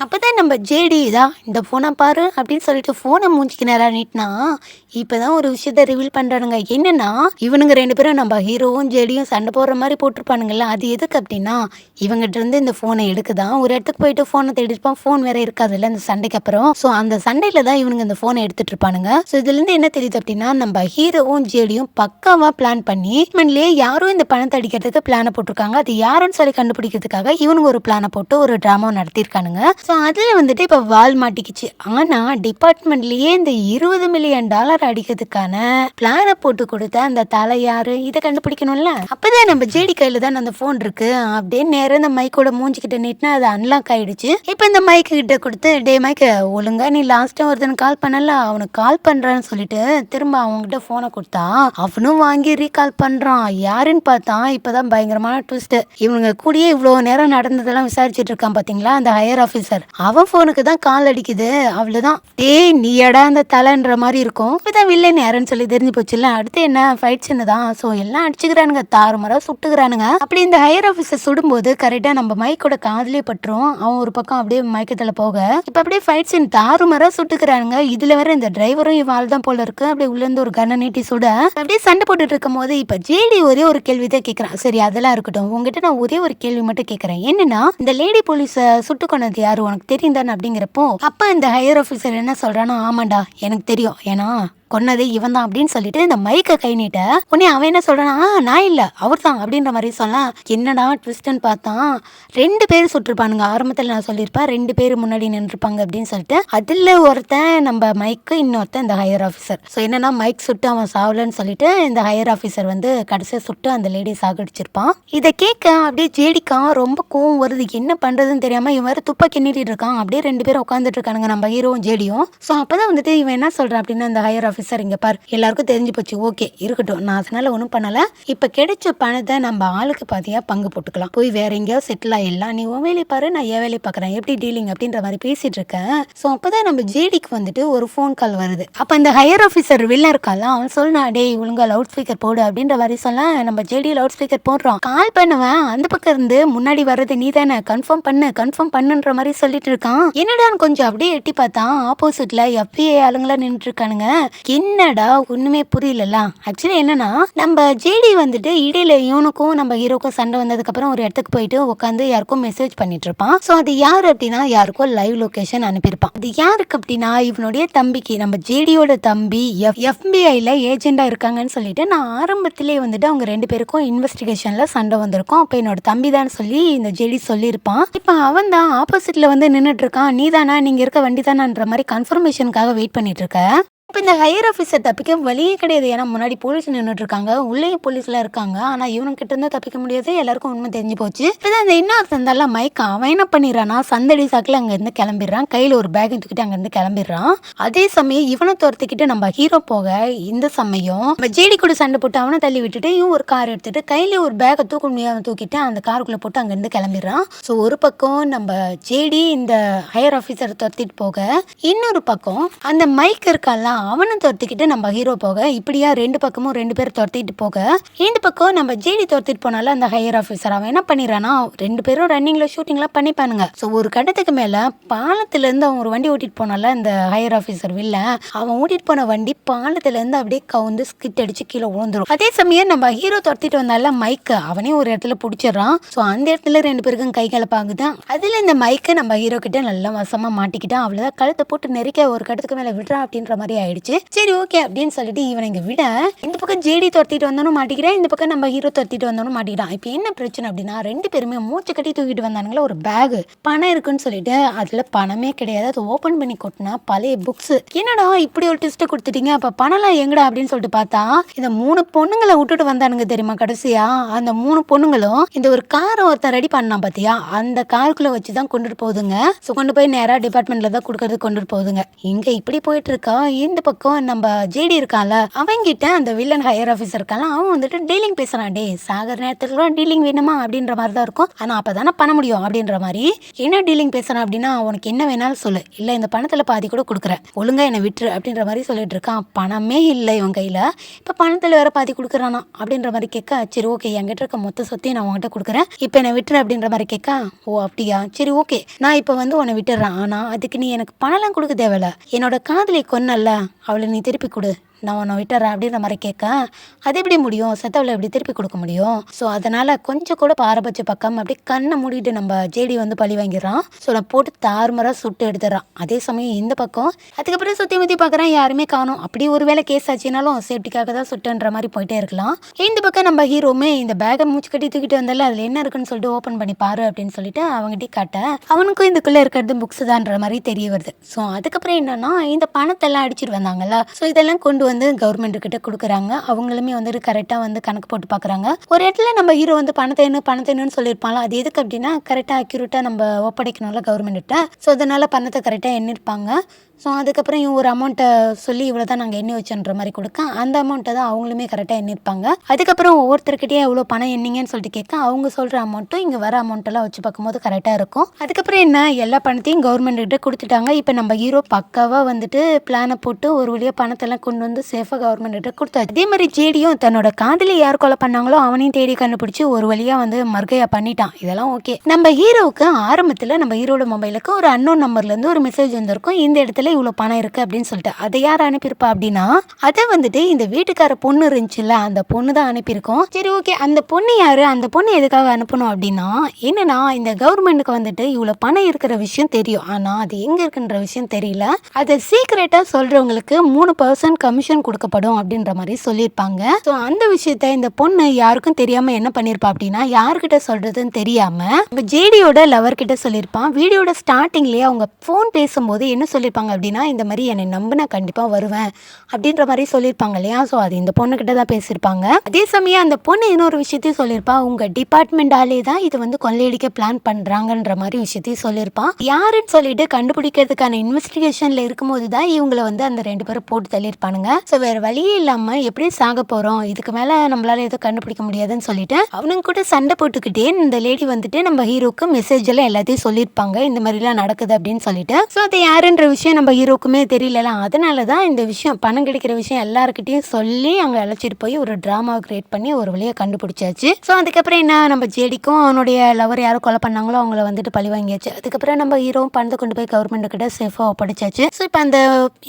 அப்பதான் நம்ம ஜேடி தான் இந்த போனை பாரு அப்படின்னு சொல்லிட்டு போனை மூஞ்சிக்கு நேரம் நீட்டினா, இப்பதான் ஒரு விஷயத்த ரிவீல் பண்றானுங்க. என்னன்னா இவனுங்க 2 பேரும் நம்ம ஹீரோவும் ஜேடியும் சண்டை போடுற மாதிரி போட்டிருப்பானுங்கல்ல, அது எதுக்கு அப்படின்னா இவங்கிட்ட இருந்து இந்த போனை எடுக்குதான். ஒரு இடத்துக்கு போயிட்டு போனை தேடி இருப்பான், போன் வேற இருக்காதுல்ல இந்த சண்டைக்கு அப்புறம். ஸோ அந்த சண்டையில தான் இவனுங்க இந்த போனை எடுத்துட்டு இருப்பானுங்க. ஸோ இதுல இருந்து என்ன தெரியுது அப்படின்னா, நம்ம ஹீரோவும் ஜேடியும் பக்காவா பிளான் பண்ணி யாரும் இந்த பணத்தை அடிக்கிறதுக்கு பிளானை போட்டிருக்காங்க. அது யாருன்னு சொல்லி கண்டுபிடிக்கிறதுக்காக இவனுங்க ஒரு பிளானை போட்டு ஒரு டிராமா நடத்திருக்கானுங்க. ஸோ அதுல வந்துட்டு இப்ப வால் மாட்டிக்கிச்சு. ஆனா டிபார்ட்மெண்ட்லயே இந்த $20 மில்லியன் அடிக்கிறதுக்கான பிளானை போட்டு கொடுத்த அந்த தலை யாரு, இதை கண்டுபிடிக்கணும்ல. அப்பதான் நம்ம ஜேடி கையில தான் அந்த போன் இருக்கு. அப்படியே நேரம் இந்த மைக்கோட மூஞ்சிக்கிட்ட நீட்டினா அது அன்லாக் ஆயிடுச்சு. இப்ப இந்த மைக்கு கிட்ட கொடுத்து, டே மைக்க ஒழுங்கா நீ லாஸ்ட் ஒருத்தனுக்கு கால் பண்ணல, அவனுக்கு கால் பண்றான்னு சொல்லிட்டு திரும்ப அவங்ககிட்ட போனை கொடுத்தா அவனும் வாங்கி ரீகால் பண்றான். யாருன்னு பார்த்தா இப்பதான் பயங்கரமான ட்விஸ்ட். இவனுங்க கூடயே இவ்வளவு நேரம் நடந்ததெல்லாம் விசாரிச்சுட்டு இருக்கான் பாத்தீங்களா அந்த ஹையர் ஆபீசர். அவன் போனுக்கு தான் கால் அடிக்குது. அவ்வளவுதான், டே நீ எடா அந்த தலைன்ற மாதிரி இருக்கும். இப்பதான் வில்லன் யாருன்னு சொல்லி தெரிஞ்சு போச்சுல்ல. அடுத்து என்ன ஃபைட் சின்னதான். ஸோ எல்லாம் அடிச்சுக்கிறானுங்க, தாறுமாறா சுட்டுக்கிறானுங்க. அப்படி இந்த ஹையர் ஆஃபீஸர் சுடும்போது கரெக்டா நம்ம மைக்கோட காதலே பட்டுரும். அவன் ஒரு பக்கம் அப்படியே மயக்கத்துல போக, இப்ப அப்படியே ஃபைட் சீன் தாறுமாறா சுட்டுக்கிறானுங்க. இதுல வேற இந்த டிரைவரும் இவாள் தான் போல இருக்கு. அப்படியே உள்ள இருந்து ஒரு கண்ணை நீட்டி சுட அப்படியே சண்டை போட்டுட்டு இருக்கும் போது இப்ப ஜேடி ஒரே ஒரு கேள்வி தான் கேட்கறான். சரி அதெல்லாம் இருக்கட்டும், உங்ககிட்ட நான் ஒரே ஒரு கேள்வி மட்டும் கேட்கறேன். என்னன்னா இந்த லேடி போலீஸ சுட்டு கொண்டது யாரு உனக்கு தெரியும் தானே அப்படிங்கிறப்போ, அப்ப இந்த ஹையர் ஆஃபீஸர் என்ன சொல்றானா, ஆமாண்டா எனக்கு தெரியும், ஏன்னா கொன்னதே இவன் தான் அப்படின்னு சொல்லிட்டு இந்த மைக்க கை நீட்ட உடனே அவன் என்ன சொல்றானா, நான் இல்ல அவர் தான் அப்படின்ற மாதிரி சொல்லலாம். என்னடா ட்விஸ்ட்னு பார்த்தா 2 பேர் சுட்டிருப்பானுங்க. ஆரம்பத்தில் நான் சொல்லியிருப்பேன் 2 பேர் முன்னாடி நின்றுப்பாங்க அப்படின்னு சொல்லிட்டு. அதுல ஒருத்தன் நம்ம மைக்கு, இன்னொருத்தன் இந்த ஹையர் ஆஃபீஸர். ஸோ என்னன்னா மைக் சுட்டு அவன் சாவலன்னு சொல்லிட்டு இந்த ஹையர் ஆஃபீஸர் வந்து கடைசியாக சுட்டு அந்த லேடி சாகடிச்சிருப்பான். இதை கேட்க அப்படியே ஜேடிக்கான் ரொம்ப கோவம் வருது. என்ன பண்றதுன்னு தெரியாம இவன் வேற துப்பாக்கி நீட்டிட்டு இருக்கான். அப்படியே 2 பேரும் உட்காந்துட்டு இருக்கானுங்க நம்ம ஹீரோவும் ஜேடியும். ஸோ அப்பதான் வந்துட்டு இவன் என்ன சொல்றான் அப்படின்னா, இந்த ஹையர் ஆஃபீஸர் இங்க பார், எல்லாருக்கும் தெரிஞ்சு போச்சு, ஓகே இருக்கட்டும், நான் அதனால ஒன்றும் பண்ணல. இப்ப கிடைச்ச பணத்தை நம்ம ஆளுக்கு பாதியா பங்கு போட்டுக்கலாம், போய் வேற எங்கேயாவது செட்டில் ஆயிடலாம், நீ உன் வேலையை பாரு, நான் என் வேலையை பாக்குறேன், எப்படி டீலிங் அப்படின்ற மாதிரி பேசிட்டு இருக்கேன். ஸோ அப்பதான் நம்ம ஜேடிக்கு வந்துட்டு ஒரு ஃபோன் கால் வருது. அப்ப இந்த ஹையர் ஆஃபீஸர் வில்லன் இருக்கால, அவன் சொன்னா, டேய் ஒழுங்கா லவுட் ஸ்பீக்கர் போடு அப்படின்ற மாதிரி சொல்ல நம்ம ஜேடி லவுட் ஸ்பீக்கர் போடுறான். கால் பண்ணுவேன், அந்த பக்கம் இருந்து முன்னாடி வர்றது நீ தானே, கன்ஃபார்ம் பண்ணுன்ற மாதிரி சொல்லிட்டு இருக்கான். என்னடான்னு கொஞ்சம் அப்படியே எட்டி பார்த்தா ஆப்போசிட்ல FBI ஆளுங்களா நின்றுட்டு இருக்கானுங்க. என்னடா ஒண்ணுமே புரியல. ஆக்சுவலி என்னன்னா நம்ம ஜேடி வந்துட்டு இடையில இவனுக்கும் நம்ம ஹீரோக்கும் சண்டை வந்ததுக்கு அப்புறம் ஒரு இடத்துக்கு போயிட்டு உட்காந்து யாருக்கும் மெசேஜ் பண்ணிட்டு இருப்பான். ஸோ அது யாரு அப்படின்னா, யாருக்கும் லைவ் லொகேஷன் அனுப்பியிருப்பான். அது யாருக்கு அப்படின்னா இவனுடைய தம்பிக்கு, நம்ம ஜேடியோட தம்பி FBIல ஏஜெண்டா இருக்காங்கன்னு சொல்லிட்டு நான் ஆரம்பத்திலே வந்துட்டு அவங்க 2 பேருக்கும் இன்வெஸ்டிகேஷன்ல சண்டை வந்திருக்கும். அப்ப என்னோட தம்பி தான் சொல்லி இந்த ஜேடி சொல்லியிருப்பான். இப்ப அவன் தான் ஆப்போசிட்ல வந்து நின்றுட்டு இருக்கான். நீ தானா, நீங்க இருக்க வண்டி தானான்ற மாதிரி கன்ஃபர்மேஷனுக்காக வெயிட் பண்ணிட்டு இருக்க. இப்போ இந்த ஹையர் ஆஃபீஸர் தப்பிக்க வழியே கிடையாது. ஏன்னா முன்னாடி போலீஸ் நின்றுட்டு இருக்காங்க, உள்ளே போலீஸ்லாம் இருக்காங்க. ஆனா இவனுக்கிட்ட இருந்தா தப்பிக்க முடியாது, எல்லாருக்கும் உண்மை தெரிஞ்சு போச்சு. இப்பதான் இந்த இன்னொருத்தன் இருந்தாலும் மைக்கா, அவன் என்ன பண்ணிடுறான்னா சந்தடி சாக்கில் அங்க இருந்து கிளம்பிடுறான். கையில ஒரு பேக் தூக்கிட்டு அங்க இருந்து கிளம்பிடுறான். அதே சமயம் இவனை துரத்திக்கிட்டு நம்ம ஹீரோ போக, இந்த சமயம் நம்ம ஜேடி கூட சண்டை போட்டு அவனை தள்ளி விட்டுட்டு இவன் ஒரு கார் எடுத்துட்டு கையில ஒரு பேக்கை தூக்க முடியாம தூக்கிட்டு அந்த காருக்குள்ள போட்டு அங்க இருந்து கிளம்பிடுறான். ஸோ ஒரு பக்கம் நம்ம ஜேடி இந்த ஹையர் ஆஃபீஸர் துரத்திட்டு போக, இன்னொரு பக்கம் அந்த மைக் இருக்கால அவனை துரத்திக்கிட்டு நம்ம ஹீரோ போக, இப்படியா 2 பக்கமும் 2 பேர் துரத்திட்டு போக, இந்த பக்கம் நம்ம ஜேடி துரத்திட்டு போனால அந்த ஹையர் ஆஃபீஸர் அவன் என்ன பண்ணிடுறானா, 2 பேரும் ரன்னிங்ல ஷூட்டிங்லாம் பண்ணிப்பானுங்க. ஸோ ஒரு கட்டத்துக்கு மேல பாலத்துல இருந்து அவன் ஒரு வண்டி ஓட்டிட்டு போனால இந்த ஹையர் ஆஃபீஸர் வில்ல, அவன் ஓட்டிட்டு போன வண்டி பாலத்துல இருந்து அப்படியே கவுந்து ஸ்கிட் அடிச்சு கீழே விழுந்துரும். அதே சமயம் நம்ம ஹீரோ துரத்திட்டு வந்தால மைக், அவனே ஒரு இடத்துல பிடிச்சிடறான். ஸோ அந்த இடத்துல 2 பேருக்கும் கை கலப்பாங்குதான். அதுல இந்த மைக்கை நம்ம ஹீரோ கிட்ட நல்லா வசமா மாட்டிக்கிட்டான். அவ்வளவுதான், கழுத்தை போட்டு நெருக்க ஒரு கட்டத்துக்கு மேல விடுறான் அப்படின்ற மாதிரி ஆயிடுச்சு. சரி ஓகே அப்படின்னு சொல்லிட்டு இவனை இங்க விட, இந்த பக்கம் ஜேடி துரத்திட்டு வந்தாலும் மாட்டிக்கிறேன், இந்த பக்கம் நம்ம ஹீரோ துரத்திட்டு வந்தாலும் மாட்டிக்கிட்டான். இப்போ என்ன பிரச்சனை அப்படின்னா, 2 பேருமே மூச்சு கட்டி தூக்கிட்டு வந்தானுங்களா ஒரு பேக், பணம் இருக்குன்னு சொல்லிட்டு அதுல பணமே கிடையாது. அதை ஓபன் பண்ணி கொட்டினா பழைய புக்ஸ். என்னடா இப்படி ஒரு ட்விஸ்ட் கொடுத்துட்டீங்க, அப்ப பணம்லாம் எங்கடா அப்படின்னு சொல்லிட்டு பார்த்தா இந்த 3 பொண்ணுங்களை விட்டுட்டு வந்தானுங்க தெரியுமா. கடைசியா அந்த 3 பொண்ணுங்களும் இந்த ஒரு காரை ஒருத்தன் ரெடி பண்ணான் பாத்தியா, அந்த காருக்குள்ள வச்சுதான் கொண்டுட்டு போகுதுங்க. ஸோ கொண்டு போய் நேரா டிபார்ட்மெண்ட்ல தான் கொடுக்கறது கொண்டுட்டு போகுதுங்க. இங்க இப்படி போயிட்டு இருக்கா. இந்த பக்கம் நம்ம ஜேடி இருக்கான்ல அவங்கிட்ட அந்த வில்லன் ஹையர் ஆஃபீஸர் இருக்கான்ல அவன் வந்துட்டு டீலிங் பேசுறான். டே சாகர நேரத்துல டீலிங் வேணுமா அப்படின்ற மாதிரி தான் இருக்கும். ஆனா அப்பதானே பண்ண முடியும் அப்படின்ற மாதிரி என்ன டீலிங் பேசுறான் அப்படின்னா, உனக்கு என்ன வேணாலும் சொல்லு, இல்ல இந்த பணத்துல பாதி கூட கொடுக்குறேன், ஒழுங்கா என்னை விட்டுரு அப்படின்ற மாதிரி சொல்லிட்டு இருக்கான். பணமே இல்லை இவன் கையில, இப்ப பணத்துல வேற பாதி கொடுக்குறானா அப்படின்ற மாதிரி கேட்க, சரி ஓகே என்கிட்ட இருக்க மொத்த சொத்தையும் நான் உன்கிட்ட கொடுக்குறேன், இப்ப என்னை விட்டுரு அப்படின்ற மாதிரி கேட்க, ஓ அப்படியா சரி ஓகே நான் இப்ப வந்து உன்னை விட்டுறேன், ஆனா அதுக்கு நீ எனக்கு பணம்லாம் கொடுக்க தேவையில்ல, என்னோட காதலி கொன்னல்ல அவளை நீ திருப்பி கொடு, நான் உன்னை விட்டுறேன் அப்படின்ற மாதிரி கேட்க, அது எப்படி முடியும், செத்தவளை எப்படி திருப்பி கொடுக்க முடியும்? ஸோ அதனால கொஞ்சம் கூட பாரபட்ச பக்கம் அப்படி கண்ணை மூடிட்டு நம்ம ஜேடி வந்து பழி வாங்கிடுறான். ஸோ நான் போட்டு தாறுமாறாக சுட்டு எடுத்துறான். அதே சமயம் இந்த பக்கம் அதுக்கப்புறம் சுற்றி முற்றி பார்க்குறேன், யாருமே காணும். அப்படி ஒரு வேளை கேஸ் ஆச்சுனாலும் சேஃப்டிக்காக தான் சுட்டுன்ற மாதிரி போயிட்டே இருக்கலாம். இந்த பக்கம் நம்ம ஹீரோமே இந்த பேக்கை மூச்சு கட்டி தூக்கிட்டு வந்தால அதில் என்ன இருக்குன்னு சொல்லிட்டு ஓப்பன் பண்ணி பாரு அப்படின்னு சொல்லிட்டு அவங்ககிட்ட காட்ட, அவனுக்கும் இதுக்குள்ளே இருக்கிறது புக்ஸ் தான்ற மாதிரி தெரிய வருது. ஸோ அதுக்கப்புறம் என்னன்னா இந்த பணத்தெல்லாம் அடிச்சிட்டு வந்தாங்கல்ல, ஸோ இதெல்லாம் கொண்டு வந்து கவர்மெண்ட் கிட்ட கொடுக்குறாங்க. அவங்களுமே வந்துட்டு கரெக்டா வந்து கணக்கு போட்டு பாக்குறாங்க. ஒரு இடத்துல நம்ம ஹீரோ வந்து பணத்தைன்னு சொல்லியிருப்பாங்க. அது எதுக்கு அப்படின்னா கரெக்டா அக்யூரேட்டா நம்ம ஒப்படைக்கணும்ல கவர்மெண்ட் கிட்ட. ஸோ அதனால பணத்தை கரெக்டா எண்ணிருப்பாங்க. ஸோ அதுக்கப்புறம் இவங்க ஒரு அமௌண்ட்டை சொல்லி இவ்வளோ தான் நாங்கள் எண்ணி வச்சோன்ற மாதிரி கொடுக்க, அந்த அமௌண்ட்டை தான் அவங்களுமே கரெக்டாக எண்ணிருப்பாங்க. அதுக்கப்புறம் ஒவ்வொருத்தருக்கிட்டே எவ்வளோ பணம் எண்ணிங்கன்னு சொல்லிட்டு கேட்க, அவங்க சொல்கிற அமௌண்ட்டும் இங்கே வர அமௌண்ட்டெல்லாம் வச்சு பார்க்கும்போது கரெக்டாக இருக்கும். அதுக்கப்புறம் என்ன எல்லா பணத்தையும் கவர்மெண்ட் கிட்ட கொடுத்துட்டாங்க. இப்போ நம்ம ஹீரோ பக்காவாக வந்துட்டு பிளானை போட்டு ஒரு வழியாக பணத்தெல்லாம் கொண்டு வந்து சேஃபாக கவர்மெண்ட் கிட்ட கொடுத்தாரு. அதே மாதிரி ஜேடியும் தன்னோட காதலி யார் கொலை பண்ணாங்களோ அவனையும் தேடி கண்டுபிடிச்சி ஒரு வழியாக வந்து மர்கையா பண்ணிட்டான். இதெல்லாம் ஓகே. நம்ம ஹீரோவுக்கு ஆரம்பத்தில் நம்ம ஹீரோட மொபைலுக்கு ஒரு அன்னோன் நம்பர்லேருந்து ஒரு மெசேஜ் வந்திருக்கும், இந்த இடத்துல இவ்வளோ பணம் இருக்கு அப்படின்னு சொல்லிட்டு. அதை யார் அனுப்பியிருப்பா அப்படின்னா, அதை வந்துட்டு இந்த வீட்டுக்கார பொண்ணு இருந்துச்சுல்ல அந்த பொண்ணு தான் அனுப்பியிருக்கோம். சரி ஓகே, அந்த பொண்ணு யாரு, அந்த பொண்ணு எதுக்காக அனுப்பணும் அப்படின்னா, என்னன்னா இந்த கவர்மெண்ட்டுக்கு வந்துட்டு இவ்வளோ பணம் இருக்கிற விஷயம் தெரியும், ஆனா அது எங்க இருக்குன்ற விஷயம் தெரியல, அதை சீக்கிரட்டா சொல்றவங்களுக்கு 3% கமிஷன் கொடுக்கப்படும் அப்படின்ற மாதிரி சொல்லியிருப்பாங்க. ஸோ அந்த விஷயத்த இந்த பொண்ணு யாருக்கும் தெரியாம என்ன பண்ணிருப்பா அப்படின்னா, யாருக்கிட்ட சொல்றதுன்னு தெரியாம ஜேடியோட லவர் கிட்ட சொல்லியிருப்பான். வீடியோட ஸ்டார்டிங்லயே அவங்க போன் பேசும்போது என்ன சொல்லியிருப்பாங்க அப்படின்னா, இந்த மாதிரி என்னை நம்ப நான் கண்டிப்பா வருவேன் அப்படின்ற மாதிரி சொல்லியிருப்பாங்க இல்லையா. ஸோ அது இந்த பொண்ணு கிட்ட தான் பேசியிருப்பாங்க. அதே சமயம் அந்த பொண்ணு இன்னொரு விஷயத்தையும் சொல்லியிருப்பா, உங்க டிபார்ட்மெண்டாலே தான் இது வந்து கொள்ளையடிக்க பிளான் பண்றாங்கன்ற மாதிரி விஷயத்தையும் சொல்லியிருப்பான். யாருன்னு சொல்லிட்டு கண்டுபிடிக்கிறதுக்கான இன்வெஸ்டிகேஷன்ல இருக்கும்போது தான் இவங்களை வந்து அந்த 2 பேரும் போட்டு தள்ளியிருப்பானுங்க. ஸோ வேற வழியே இல்லாம எப்படி சாக போறோம், இதுக்கு மேல நம்மளால எதுவும் கண்டுபிடிக்க முடியாதுன்னு சொல்லிட்டு அவனுங்க கூட சண்டை போட்டுக்கிட்டே இந்த லேடி வந்துட்டு நம்ம ஹீரோக்கு மெசேஜ் எல்லாம் எல்லாத்தையும் சொல்லியிருப்பாங்க, இந்த மாதிரிலாம் நடக்குது அப்படின்னு சொல்லிட்டு. ஸோ அது யாருன்ற விஷயம் நம்ம ஹீரோக்குமே தெரியல, அதனால தான் இந்த விஷயம் பணம் கிடைக்கிற விஷயம் எல்லாருக்கிட்டையும் சொல்லி அங்கே அழைச்சிட்டு போய் ஒரு ட்ராமாவை கிரியேட் பண்ணி ஒரு வழியை கண்டுபிடிச்சாச்சு. ஸோ அதுக்கப்புறம் என்ன, நம்ம ஜேடிக்கும் அவனுடைய லவர் யாரும் கொலை பண்ணாங்களோ அவங்கள வந்துட்டு பழி வாங்கியாச்சு. அதுக்கப்புறம் நம்ம ஹீரோவும் பணத்தை கொண்டு போய் கவர்மெண்ட் கிட்ட சேஃபாக ஒப்படைச்சாச்சு. ஸோ இப்போ அந்த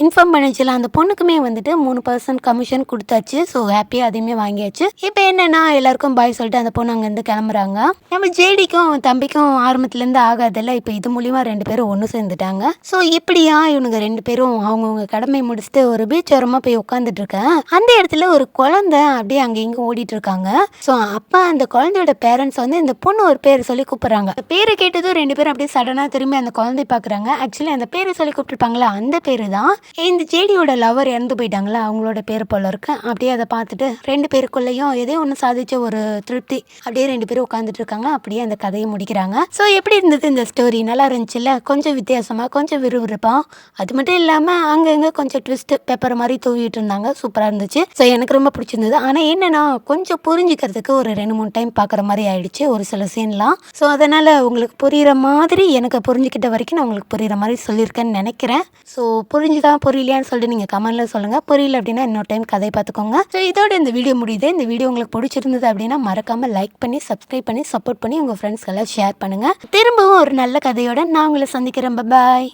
இன்ஃபார்ம் பண்ணிச்சுல அந்த பொண்ணுக்குமே வந்துட்டு 3% கமிஷன் கொடுத்தாச்சு. ஸோ ஹாப்பியாக அதையுமே வாங்கியாச்சு. இப்போ என்னன்னா எல்லாருக்கும் பாய் சொல்லிட்டு அந்த பொண்ணு அங்கேருந்து கிளம்புறாங்க. நம்ம ஜேடிக்கும் தம்பிக்கும் ஆரம்பத்துலேருந்து ஆகாதல்ல, இப்போ இது மூலியமா 2 பேரும் ஒன்று சேர்ந்துட்டாங்க. ஸோ இப்படியா இவனுங்க 2 பேரும் அவங்கவுங்க கடமை முடிச்சுட்டு ஒரு பீச் ஓரமாக போய் உட்காந்துட்டு இருக்கேன். அந்த இடத்துல ஒரு குழந்தை அப்படியே அங்கே இங்கே ஓடிட்டு இருக்காங்க. ஸோ அப்போ அந்த குழந்தையோட பேரண்ட்ஸ் வந்து இந்த பொண்ணு ஒரு பேர் சொல்லி கூப்பிட்றாங்க. பேரை கேட்டதும் 2 பேரும் அப்படியே சடனாக திரும்பி அந்த குழந்தை பார்க்குறாங்க. ஆக்சுவலி அந்த பேரை சொல்லி கூப்பிட்டுருப்பாங்களா அந்த பேரு தான் இந்த ஜேடியோட லவர் இறந்து போயிட்டாங்களா அவங்களோட பேர் போல இருக்கு. அப்படியே அதை பார்த்துட்டு 2 பேருக்குள்ளேயும் எதே ஒன்று சாதிச்ச ஒரு திருப்தி, அப்படியே 2 பேரும் உட்காந்துட்டு இருக்காங்க. அப்படியே அந்த கதையை முடிக்கிறாங்க. ஸோ எப்படி இருந்தது இந்த ஸ்டோரி, நல்லா இருந்துச்சுல்ல, கொஞ்சம் வித்தியாசமாக கொஞ்சம் விறுவிறுப்பா, அது மட்டும் இல்லாமல் அங்கங்கே கொஞ்சம் ட்விஸ்ட் பேப்பர் மாதிரி தூவிட்டு இருந்தாங்க. சூப்பராக இருந்துச்சு. ஸோ எனக்கு ரொம்ப பிடிச்சிருந்தது. ஆனால் என்னன்னா கொஞ்சம் புரிஞ்சுக்கிறதுக்கு ஒரு 2-3 டைம் பார்க்குற மாதிரி ஆயிடுச்சு ஒரு சில சீன்லாம். ஸோ அதனால் உங்களுக்கு புரிகிற மாதிரி எனக்கு புரிஞ்சுக்கிட்ட வரைக்கும் நான் உங்களுக்கு புரிகிற மாதிரி சொல்லியிருக்கேன்னு நினைக்கிறேன். ஸோ புரிஞ்சுதான் புரியலையான்னு சொல்லிட்டு நீங்கள் கமெண்ட்டில் சொல்லுங்கள். புரியல அப்படின்னா இன்னொரு டைம் கதை பார்த்துக்கோங்க. ஸோ இதோட இந்த வீடியோ முடியுது. இந்த வீடியோ உங்களுக்கு பிடிச்சிருந்தது அப்படின்னா மறக்காமல் லைக் பண்ணி சப்ஸ்கிரைப் பண்ணி சப்போர்ட் பண்ணி உங்கள் ஃப்ரெண்ட்ஸ்க்கெல்லாம் ஷேர் பண்ணுங்கள். திரும்பவும் ஒரு நல்ல கதையோட நான் உங்களை சந்திக்கிறேன். பாய்.